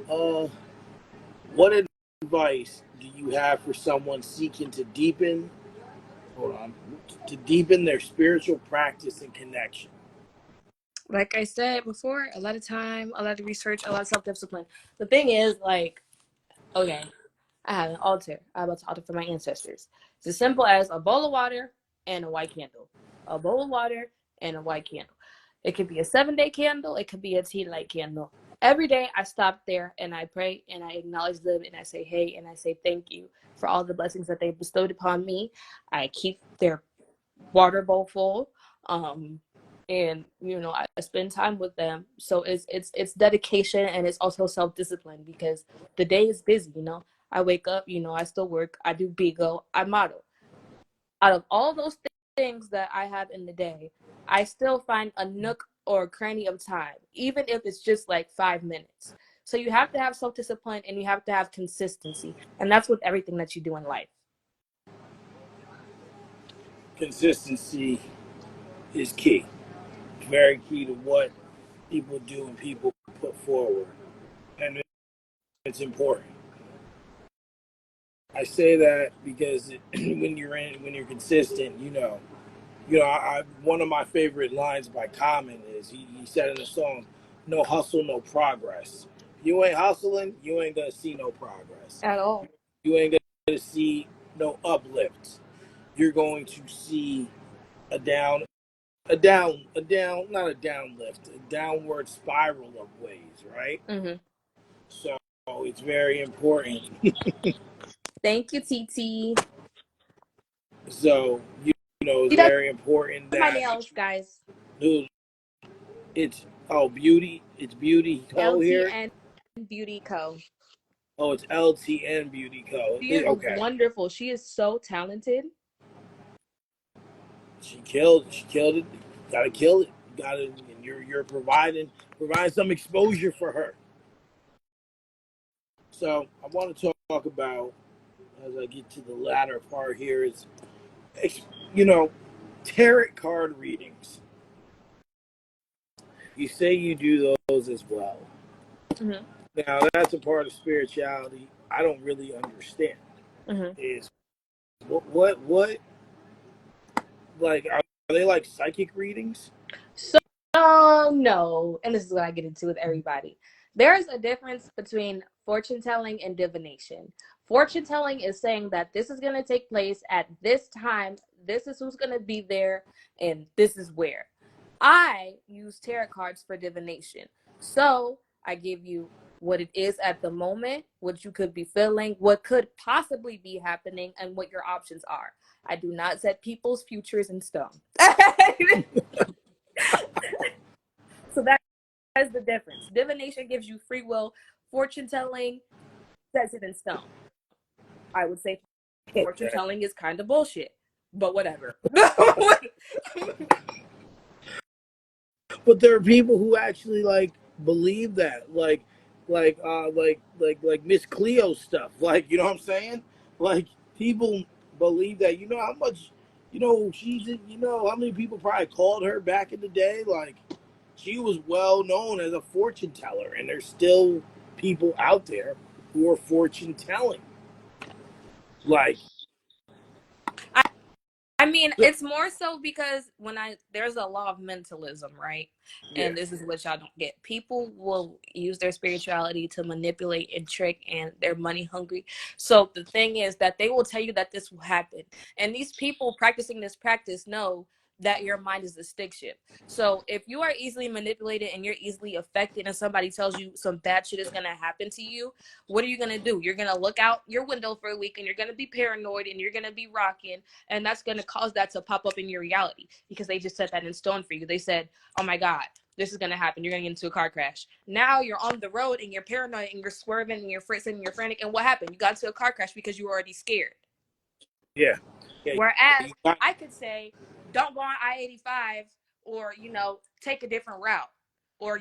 [SPEAKER 1] Uh, what advice do you have for someone seeking to deepen? Hold on, to deepen their spiritual practice and connection.
[SPEAKER 2] Like I said before, a lot of time, a lot of research, a lot of self-discipline. The thing is, like, okay, I have an altar. I have an altar for my ancestors. It's as simple as a bowl of water and a white candle. A bowl of water and a white candle. It could be a 7-day candle. It could be a tea light candle. Every day I stop there and I pray and I acknowledge them and I say hey and I say thank you for all the blessings that they bestowed upon me. I keep their water bowl full. And I spend time with them. So it's dedication and it's also self-discipline because the day is busy. I wake up, I still work, I do Bigo, I model. Out of all those things that I have in the day, I still find a nook or a cranny of time, even if it's just like 5 minutes. So you have to have self-discipline and you have to have consistency. And that's with everything that you do in life.
[SPEAKER 1] Consistency is key. It's very key to what people do and people put forward, and it's important. I say that because when you're consistent, one of my favorite lines by Common is he said in the song, "No hustle, no progress. If you ain't hustling, you ain't gonna see no progress.
[SPEAKER 2] At all.
[SPEAKER 1] You ain't gonna see no uplift. You're going to see a down, not a downlift, a downward spiral of ways, right?
[SPEAKER 2] Mm-hmm.
[SPEAKER 1] So it's very important.
[SPEAKER 2] Thank you, TT.
[SPEAKER 1] So it's
[SPEAKER 2] She does
[SPEAKER 1] very important
[SPEAKER 2] my
[SPEAKER 1] that
[SPEAKER 2] nails, guys.
[SPEAKER 1] it's beauty. It's Beauty Co. here.
[SPEAKER 2] LTN Beauty Co.
[SPEAKER 1] Oh, it's LTN Beauty Co.
[SPEAKER 2] She is
[SPEAKER 1] Okay,
[SPEAKER 2] wonderful. She is so talented.
[SPEAKER 1] she killed. She killed it. Got to kill it. Got to. And you're providing some exposure for her. So I want to talk about as I get to the latter part here is you know tarot card readings. You say you do those as well.
[SPEAKER 2] Mm-hmm.
[SPEAKER 1] Now that's a part of spirituality I don't really understand.
[SPEAKER 2] Mm-hmm.
[SPEAKER 1] Is what like are they like psychic readings?
[SPEAKER 2] So, no, and this is what I get into with everybody. There's a difference between fortune telling and divination. Fortune telling is saying that this is going to take place at this time, this is who's going to be there, and this is where. I use tarot cards for divination. So, I give you what it is at the moment, what you could be feeling, what could possibly be happening, and what your options are. I do not set people's futures in stone. So that's the difference. Divination gives you free will. Fortune telling sets it in stone. I would say fortune
[SPEAKER 1] Okay.
[SPEAKER 2] telling is kind of bullshit, but whatever.
[SPEAKER 1] But there are people who actually like believe that, like Miss Cleo stuff. Like, you know what I'm saying? Like, people believe that. You know how much, she's. How many people probably called her back in the day? Like, she was well known as a fortune teller, and there's still people out there who are fortune telling. Like,
[SPEAKER 2] I mean, it's more so because there's a law of mentalism, right?
[SPEAKER 1] yeah,
[SPEAKER 2] And this is what y'all don't get. People will use their spirituality to manipulate and trick, and they're money hungry. So the thing is that they will tell you that this will happen. And these people practicing this practice know that your mind is a stick shift. So if you are easily manipulated and you're easily affected and somebody tells you some bad shit is going to happen to you, what are you going to do? You're going to look out your window for a week and you're going to be paranoid and you're going to be rocking, and that's going to cause that to pop up in your reality because they just set that in stone for you. They said, oh my God, this is going to happen. You're going to get into a car crash. Now you're on the road and you're paranoid and you're swerving and you're fritzing and you're frantic. And what happened? You got into a car crash because you were already scared.
[SPEAKER 1] yeah, yeah.
[SPEAKER 2] Whereas
[SPEAKER 1] You got,
[SPEAKER 2] I could say, don't go on I-85, or, take a different route, or,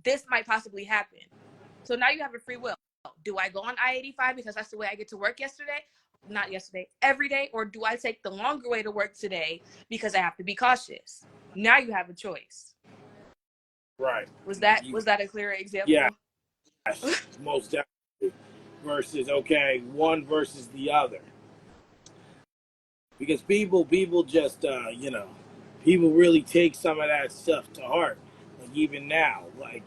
[SPEAKER 2] this might possibly happen. So now you have a free will. Do I go on I-85 because that's the way I get to work not yesterday, every day? Or do I take the longer way to work today because I have to be cautious? Now you have a choice.
[SPEAKER 1] right.
[SPEAKER 2] Was that a clearer
[SPEAKER 1] Yeah,
[SPEAKER 2] example?
[SPEAKER 1] most definitely. Versus, okay, one versus the other. Because people just people really take some of that stuff to heart. Like, even now, like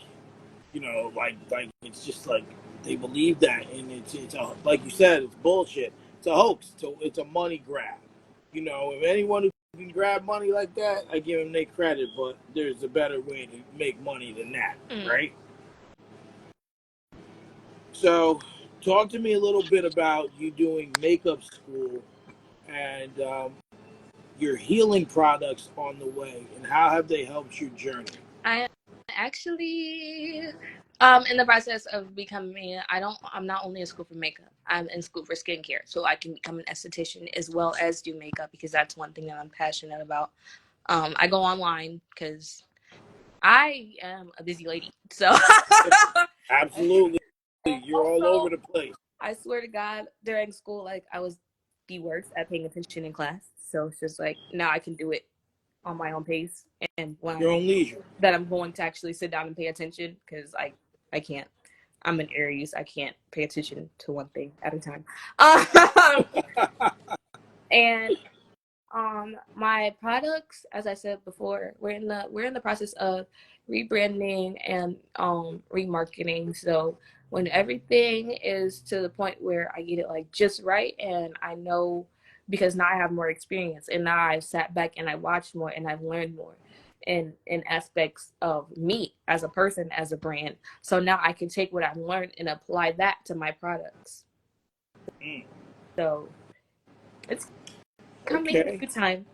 [SPEAKER 1] it's just like they believe that, and it's like you said, it's bullshit. It's a hoax. It's a money grab. If anyone who can grab money like that, I give them their credit. But there's a better way to make money than that,
[SPEAKER 2] Mm.
[SPEAKER 1] right? So, talk to me a little bit about you doing makeup school and your healing products on the way, and how have they helped your journey?
[SPEAKER 2] I am actually in the process of becoming. I'm not only in school for makeup. I'm in school for skincare, so I can become an esthetician as well as do makeup because that's one thing that I'm passionate about. I go online because I am a busy lady. So
[SPEAKER 1] Absolutely, you're all over
[SPEAKER 2] also,
[SPEAKER 1] the place.
[SPEAKER 2] I swear to God, during school, like I was the worst at paying attention in class. So it's just like now I can do it on my own pace and when
[SPEAKER 1] Your
[SPEAKER 2] I
[SPEAKER 1] own leisure.
[SPEAKER 2] that I'm going to actually sit down and pay attention because I can't. I'm an Aries. I can't pay attention to one thing at a time. And my products, as I said before, we're in the process of rebranding and remarketing. So when everything is to the point where I get it like just right and I know, because now I have more experience and now I've sat back and I watched more and I've learned more in aspects of me as a person, as a brand. So now I can take what I've learned and apply that to my products.
[SPEAKER 1] Mm,
[SPEAKER 2] So it's coming
[SPEAKER 1] okay,
[SPEAKER 2] through time.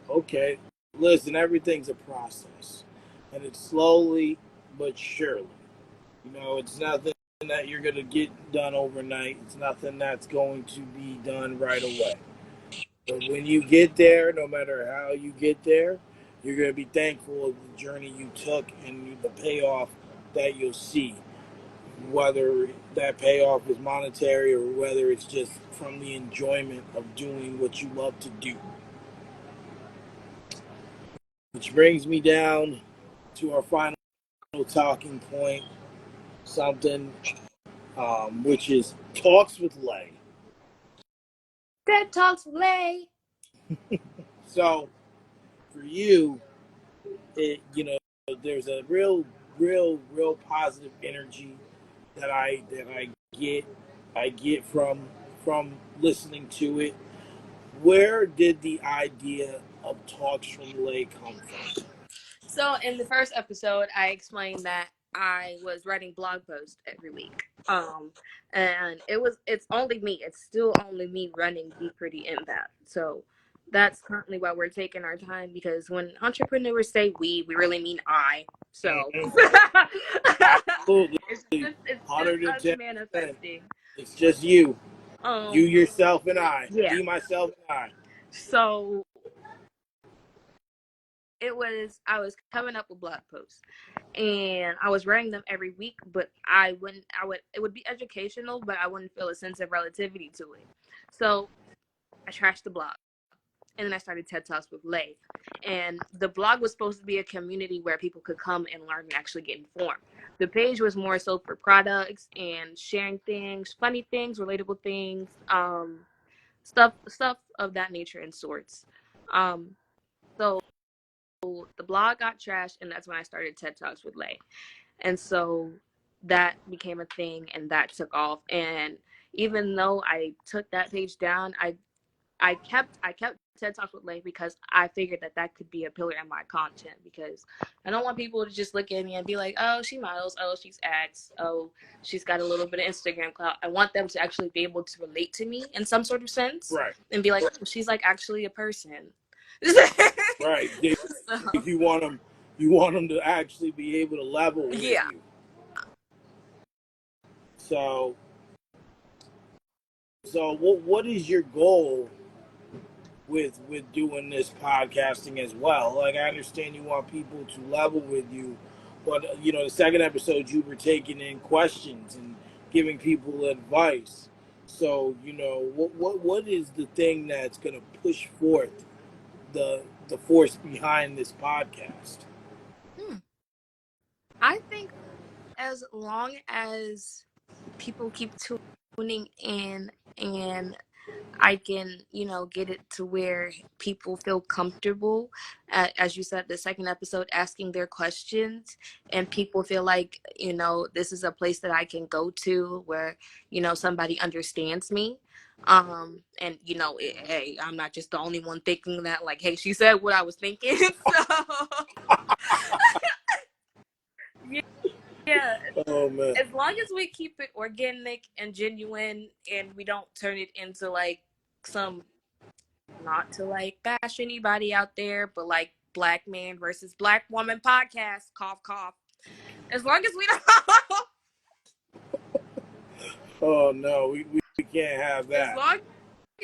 [SPEAKER 1] okay. Listen, everything's a process, and it's slowly but surely. It's nothing that you're going to get done overnight. It's nothing that's going to be done right away. But when you get there, no matter how you get there, you're going to be thankful of the journey you took and the payoff that you'll see. Whether that payoff is monetary or whether it's just from the enjoyment of doing what you love to do. Which brings me down to our final talking point, something which is talks with Lay.
[SPEAKER 2] TED Talks Lay.
[SPEAKER 1] So for you, there's a real positive energy that I get I get from listening to it. Where did the idea of Talks from Lay come from?
[SPEAKER 2] So in the first episode, I explained that I was writing blog posts every week. And it's only me. It's still only me running Be Pretty Impact. So that's currently why we're taking our time because when entrepreneurs say we really mean I. So
[SPEAKER 1] Mhm. Absolutely,
[SPEAKER 2] it's just us
[SPEAKER 1] 110%.
[SPEAKER 2] manifesting.
[SPEAKER 1] It's just you,
[SPEAKER 2] Um,
[SPEAKER 1] yourself, and I.
[SPEAKER 2] yeah.
[SPEAKER 1] Me, myself, and I.
[SPEAKER 2] So I was coming up with blog posts and I was writing them every week, but it would be educational, but I wouldn't feel a sense of relativity to it. So I trashed the blog. And then I started TED Talks with Lay. And the blog was supposed to be a community where people could come and learn and actually get informed. The page was more so for products and sharing things, funny things, relatable things, stuff of that nature and sorts. Um, so the blog got trashed, and that's when I started TED Talks with Lay. And so that became a thing and that took off. And even though I took that page down, I kept TED Talks with Lay because I figured that could be a pillar in my content because I don't want people to just look at me and be like, oh, she models, oh, she's acts, oh, she's got a little bit of Instagram clout. I want them to actually be able to relate to me in some sort of sense
[SPEAKER 1] Right,
[SPEAKER 2] and be like, oh, she's like actually a person.
[SPEAKER 1] right.
[SPEAKER 2] So,
[SPEAKER 1] You want them to actually be able to level with
[SPEAKER 2] yeah.
[SPEAKER 1] you. So, so what is your goal with doing this podcasting as well? Like, I understand you want people to level with you, but the second episode you were taking in questions and giving people advice. So, what is the thing that's going to push forth the force behind this podcast?
[SPEAKER 2] Hmm. I think as long as people keep tuning in and I can, get it to where people feel comfortable, as you said, the second episode, asking their questions, and people feel like, this is a place that I can go to where, somebody understands me. And, hey, I'm not just the only one thinking that, like, hey, she said what I was thinking. So, Yeah,
[SPEAKER 1] Oh man.
[SPEAKER 2] as long as we keep it organic and genuine and we don't turn it into like some, not to like bash anybody out there, but like black man versus black woman podcast, cough cough. As long as we don't
[SPEAKER 1] Oh no, we can't have
[SPEAKER 2] as
[SPEAKER 1] that.
[SPEAKER 2] long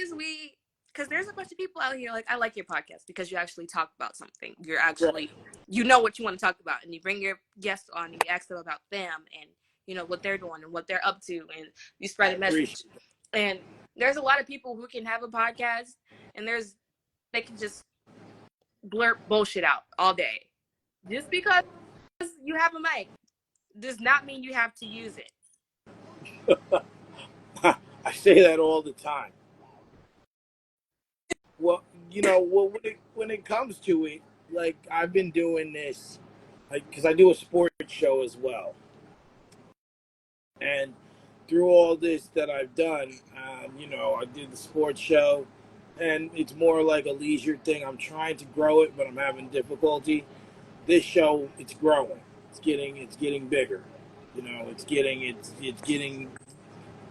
[SPEAKER 2] as we, because there's a bunch of people out here like, I like your podcast because you actually talk about something. You're
[SPEAKER 1] Right.
[SPEAKER 2] actually, you know what you want to talk about, and you bring your guests on and you ask them about them and you know what they're doing and what they're up to, and you
[SPEAKER 1] I
[SPEAKER 2] spread a
[SPEAKER 1] appreciate
[SPEAKER 2] message. And there's a lot of people who can have a podcast and they can just blurt bullshit out all day. Just because you have a mic does not mean you have to use it.
[SPEAKER 1] it. I say that all the time. Well, when it comes to it, like I've been doing this, like because I do a sports show as well, and through all this that I've done, I did the sports show, and it's more like a leisure thing. I'm trying to grow it, but I'm having difficulty. This show, it's growing. It's getting bigger. It's getting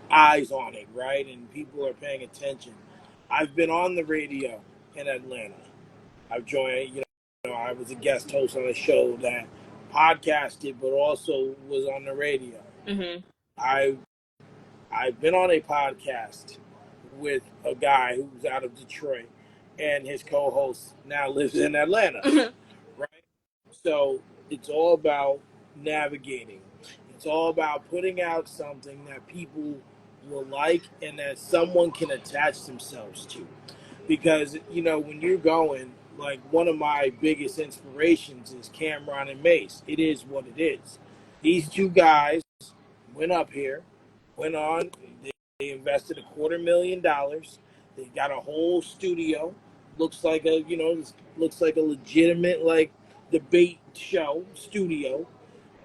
[SPEAKER 1] eyes on it, right? And people are paying attention. I've been on the radio in Atlanta. I've joined, I was a guest host on a show that podcasted, but also was on the radio.
[SPEAKER 2] Mm-hmm.
[SPEAKER 1] I I've been on a podcast with a guy who's out of Detroit, and his co-host now lives in Atlanta,
[SPEAKER 2] Mm-hmm.
[SPEAKER 1] right? So it's all about navigating. It's all about putting out something that people will like and that someone can attach themselves to. Because when you're going, like one of my biggest inspirations is Cameron and Mace. It is what it is. These two guys went up here, went on. They invested $250,000. They got a whole studio. Looks like a legitimate like debate show studio,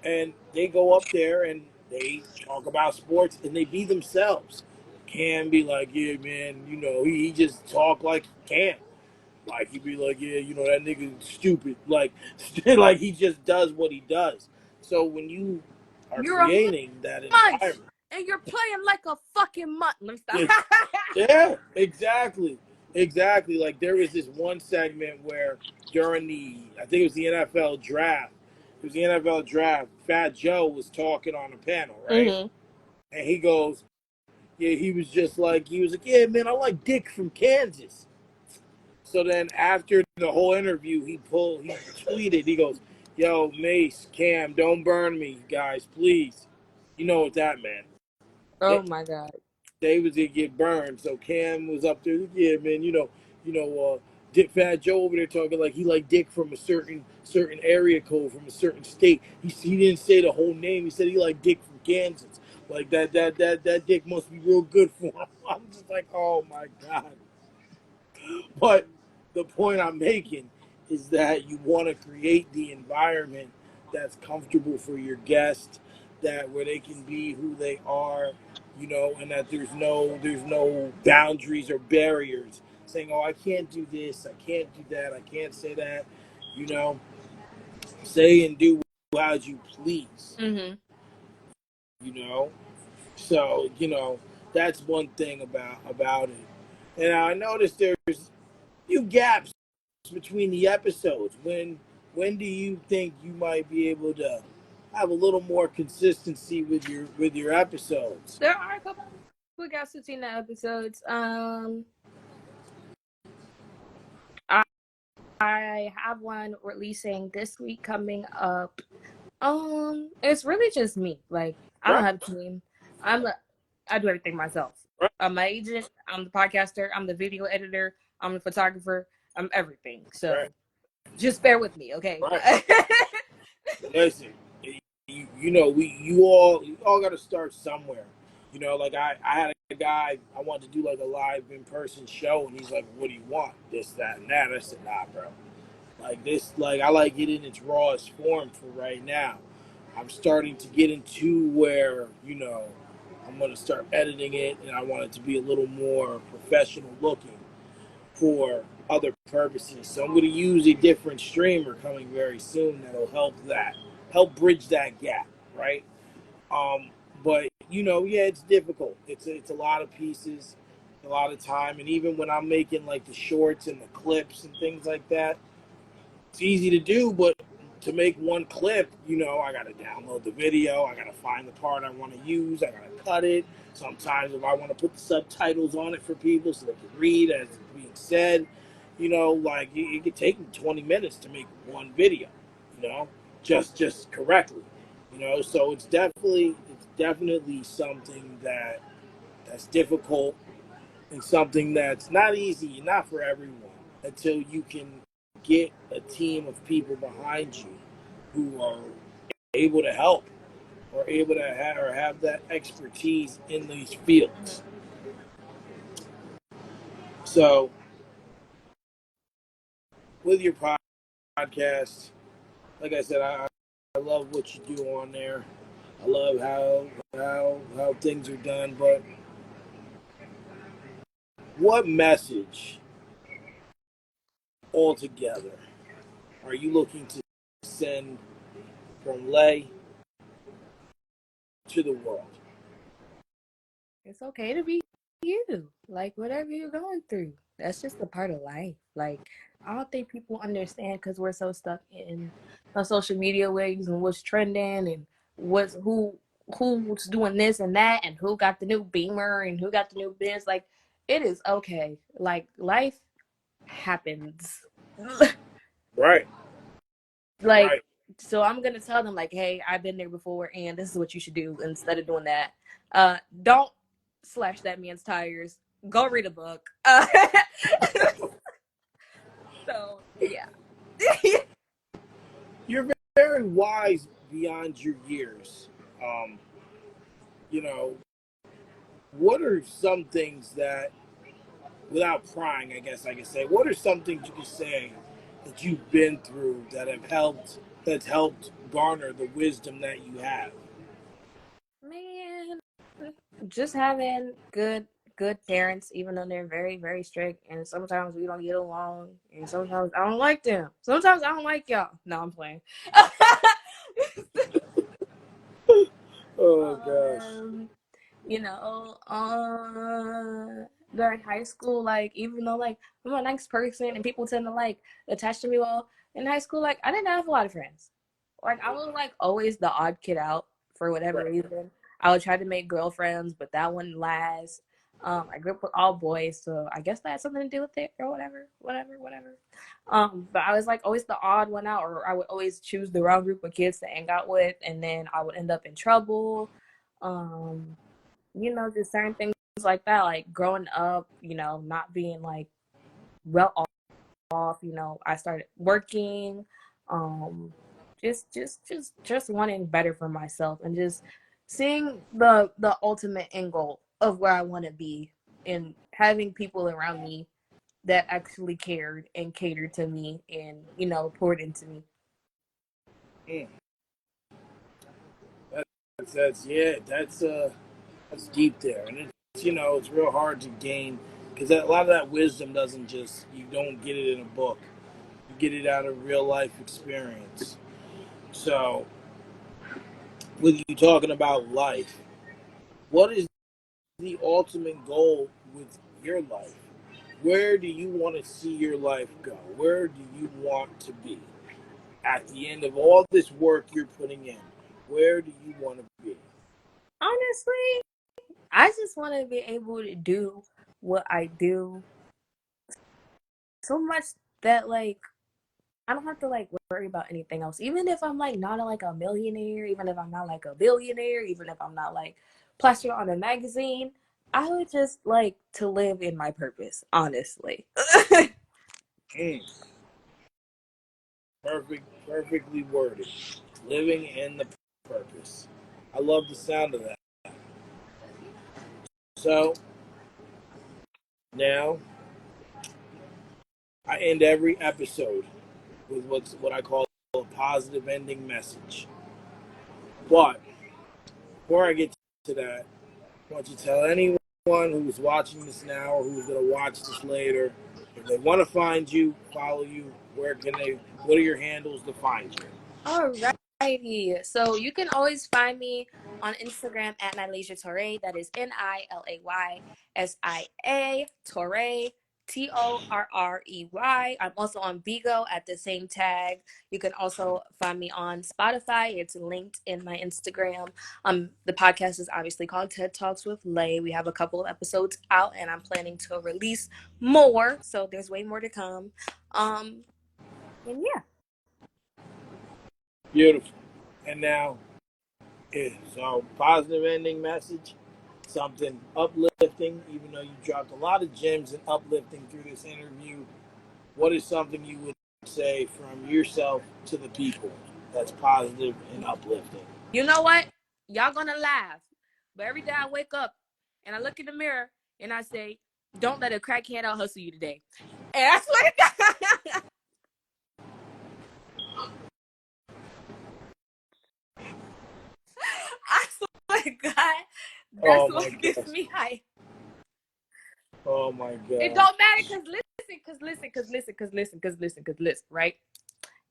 [SPEAKER 1] and they go up there and they talk about sports and they be themselves. Can be like, yeah, man, he just talk like he can. Like he'd be like, yeah, that nigga's stupid. Like, like he just does what he does. So when you are
[SPEAKER 2] You're a
[SPEAKER 1] creating that
[SPEAKER 2] munch
[SPEAKER 1] environment,
[SPEAKER 2] and you're playing like a fucking mutt. Let me stop.
[SPEAKER 1] it, yeah, exactly, exactly. Like there was this one segment where during I think it was the NFL draft. It was the NFL draft. Fat Joe was talking on the panel, right?
[SPEAKER 2] Mm-hmm.
[SPEAKER 1] And he goes, yeah, he was like, yeah, man, I like Dick from Kansas. So then after the whole interview, he tweeted, he goes, yo, Mace, Cam, don't burn me, guys, please. You know what that meant.
[SPEAKER 2] Oh my god.
[SPEAKER 1] They was gonna get burned. So Cam was up there, yeah, man, Dick Fat Joe over there talking like he like Dick from a certain area code from a certain state. He didn't say the whole name. He said he like Dick from Kansas. Like that Dick must be real good for him. I'm just like, oh my god. But the point I'm making is that you want to create the environment that's comfortable for your guests, that where they can be who they are, and that there's no boundaries or barriers saying, oh, I can't do this, I can't do that, I can't say that, you know. Say and do as you please,
[SPEAKER 2] Mm-hmm.
[SPEAKER 1] you know. So, that's one thing about it. And I noticed there's few gaps between the episodes. When do you think you might be able to have a little more consistency with your episodes?
[SPEAKER 2] There are a couple of gaps between the episodes. I, I have one releasing this week coming up. It's really just me. Like I don't
[SPEAKER 1] Right,
[SPEAKER 2] have a team. I do everything myself.
[SPEAKER 1] right,
[SPEAKER 2] I'm my agent. I'm the podcaster. I'm the video editor. I'm the photographer. I'm everything.
[SPEAKER 1] right,
[SPEAKER 2] So just bear with me, okay?
[SPEAKER 1] right. Listen, you all got to start somewhere. Like I had a guy I wanted to do like a live in person show, and he's like, "What do you want? This, that, and that." I said, "Nah, bro. Like this, like I like it in its rawest form for right now. I'm starting to get into where I'm going to start editing it, and I want it to be a little more professional looking for other purposes. So I'm going to use a different streamer coming very soon that'll help bridge that gap. right? Um, but yeah, it's difficult. It's a lot of pieces, a lot of time, and even when I'm making like the shorts and the clips and things like that, it's easy to do, but to make one clip, I got to download the video. I got to find the part I want to use. I got to cut it. Sometimes if I want to put the subtitles on it for people so they can read as it's being said, like it could take me 20 minutes to make one video, you know, just correctly, so it's definitely something that's difficult and something that's not easy, not for everyone, until you can get a team of people behind you who are able to help or able to have that expertise in these fields. So, with your podcast, like I said, I love what you do on there. I love how things are done. But what message altogether are you looking to send from Lay to the world?
[SPEAKER 2] It's okay to be you. Like whatever you're going through. That's just a part of life. Like I don't think people understand because we're so stuck in the social media waves and what's trending and what's who's doing this and that and who got the new beamer and who got the new biz. Like it is okay. Like life happens.
[SPEAKER 1] Right,
[SPEAKER 2] Like
[SPEAKER 1] right.
[SPEAKER 2] so I'm gonna tell them like, hey, I've been there before and this is what you should do instead of doing that. Don't slash that man's tires. Go read a book. So yeah.
[SPEAKER 1] You're very wise beyond your years. Um, you know, what are some things that, without prying, I guess I can say, what are some things you can say that you've been through that's helped garner the wisdom that you have?
[SPEAKER 2] Man, just having good parents, even though they're very, very strict, and sometimes we don't get along, and sometimes I don't like them. Sometimes I don't like y'all. No, I'm playing.
[SPEAKER 1] Oh gosh.
[SPEAKER 2] um, during high school, like even though like I'm a nice person and people tend to like attach to me well, in high school, like I didn't have a lot of friends. Like I was like always the odd kid out for whatever
[SPEAKER 1] Right.
[SPEAKER 2] reason. I would try to make girlfriends, but that wouldn't last. I grew up with all boys, so I guess that had something to do with it or whatever. But I was like always the odd one out, or I would always choose the wrong group of kids to hang out with, and then I would end up in trouble. Um, just certain things like that, like growing up, not being like well off, I started working, um, just wanting better for myself and just seeing the ultimate end goal of where I want to be and having people around me that actually cared and catered to me and, poured into me.
[SPEAKER 1] Mm. That's yeah. That's deep there, and it's real hard to gain because a lot of that wisdom doesn't just you don't get it in a book. You get it out of real life experience. So, with you talking about life, what is the ultimate goal with your life? Where do you want to see your life go? Where do you want to be at the end of all this work you're putting in? Where do you want to be?
[SPEAKER 2] Honestly, I just want to be able to do what I do so much that like I don't have to like worry about anything else. Even if I'm like not like a millionaire, even if I'm not like a billionaire, even if I'm not like plastered on a magazine, I would just like to live in my purpose, honestly.
[SPEAKER 1] Mm, perfectly worded. Living in the purpose. I love the sound of that. So now I end every episode with what I call a positive ending message. But before I get to that, I want you to tell anyone who's watching this now or who's going to watch this later, if they want to find you, follow you, where can they? What are your handles to find you?
[SPEAKER 2] All right. Alrighty. So you can always find me on Instagram at Nilaysia Torrey. That is Nilaysia Torrey. Torrey. I'm also on Bigo at the same tag. You can also find me on Spotify. It's linked in my Instagram. The podcast is obviously called TED Talks with Lay. We have a couple of episodes out, and I'm planning to release more. So there's way more to come. And yeah.
[SPEAKER 1] Beautiful. And now is our positive ending message, something uplifting, even though you dropped a lot of gems and uplifting through this interview. What is something you would say from yourself to the people that's positive and uplifting?
[SPEAKER 2] You know what? Y'all gonna laugh. But every day I wake up and I look in the mirror and I say, don't let a crackhead out hustle you today. And I swear to God. I swear to God. That's what gets me hyped.
[SPEAKER 1] Oh my God.
[SPEAKER 2] It don't matter cause listen, right?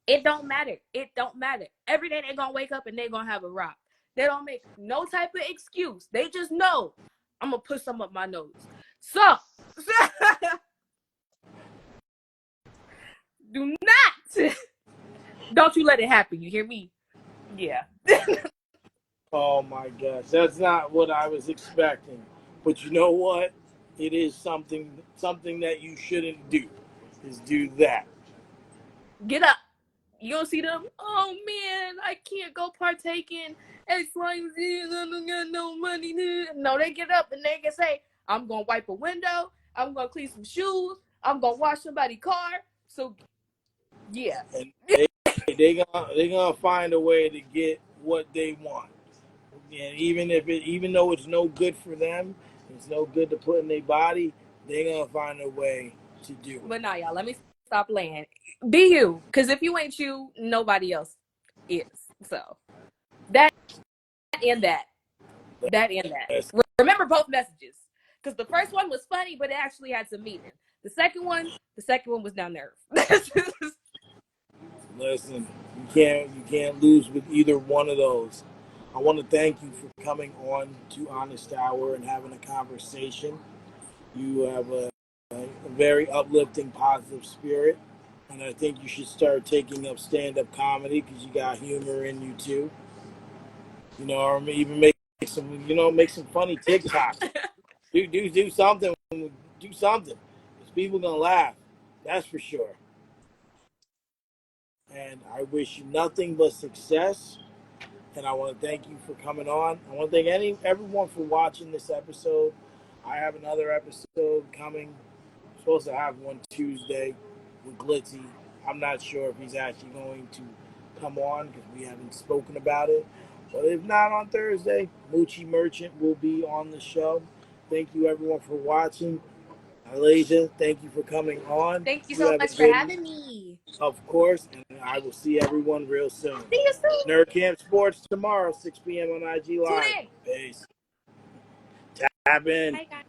[SPEAKER 2] It don't matter. It don't matter. Every day they gonna wake up and they gonna have a rock. They don't make no type of excuse. They just know I'm gonna put some up my nose. So do not don't you let it happen. You hear me? Yeah.
[SPEAKER 1] Oh my gosh, that's not what I was expecting. But you know what? It is something that you shouldn't do. Is do that.
[SPEAKER 2] Get up. You don't see them? Oh man, I can't go partake in X, Y, Z. I don't got no money. No, they get up and they can say, I'm gonna wipe a window, I'm gonna clean some shoes, I'm gonna wash somebody's car. So yeah.
[SPEAKER 1] And they gonna find a way to get what they want. And even though it's no good for them, it's no good to put in their body, they gonna find a way to do it.
[SPEAKER 2] But now, y'all, let me stop playing. Be you, because if you ain't you, nobody else is. So that and that. That and that.
[SPEAKER 1] Yes.
[SPEAKER 2] Remember both messages. Because the first one was funny, but it actually had some meaning. The second one was down there.
[SPEAKER 1] Listen, you can't lose with either one of those. I want to thank you for coming on to Honest Hour and having a conversation. You have a very uplifting, positive spirit, and I think you should start taking up stand-up comedy because you got humor in you too. You know, or even make some funny TikToks. Do something. Do something. Because people gonna laugh. That's for sure. And I wish you nothing but success. And I want to thank you for coming on. I want to thank everyone for watching this episode. I have another episode coming. I'm supposed to have one Tuesday with Glitzy. I'm not sure if he's actually going to come on because we haven't spoken about it. But if not on Thursday, Moochie Merchant will be on the show. Thank you everyone for watching. Nilaysia, thank you for coming on.
[SPEAKER 2] Thank you so much for having me.
[SPEAKER 1] Of course, and I will see everyone real soon.
[SPEAKER 2] See you soon.
[SPEAKER 1] Nerd Camp Sports tomorrow, 6 p.m. on IG Live.
[SPEAKER 2] Tune in.
[SPEAKER 1] Peace. Tap in.
[SPEAKER 2] Bye, guys.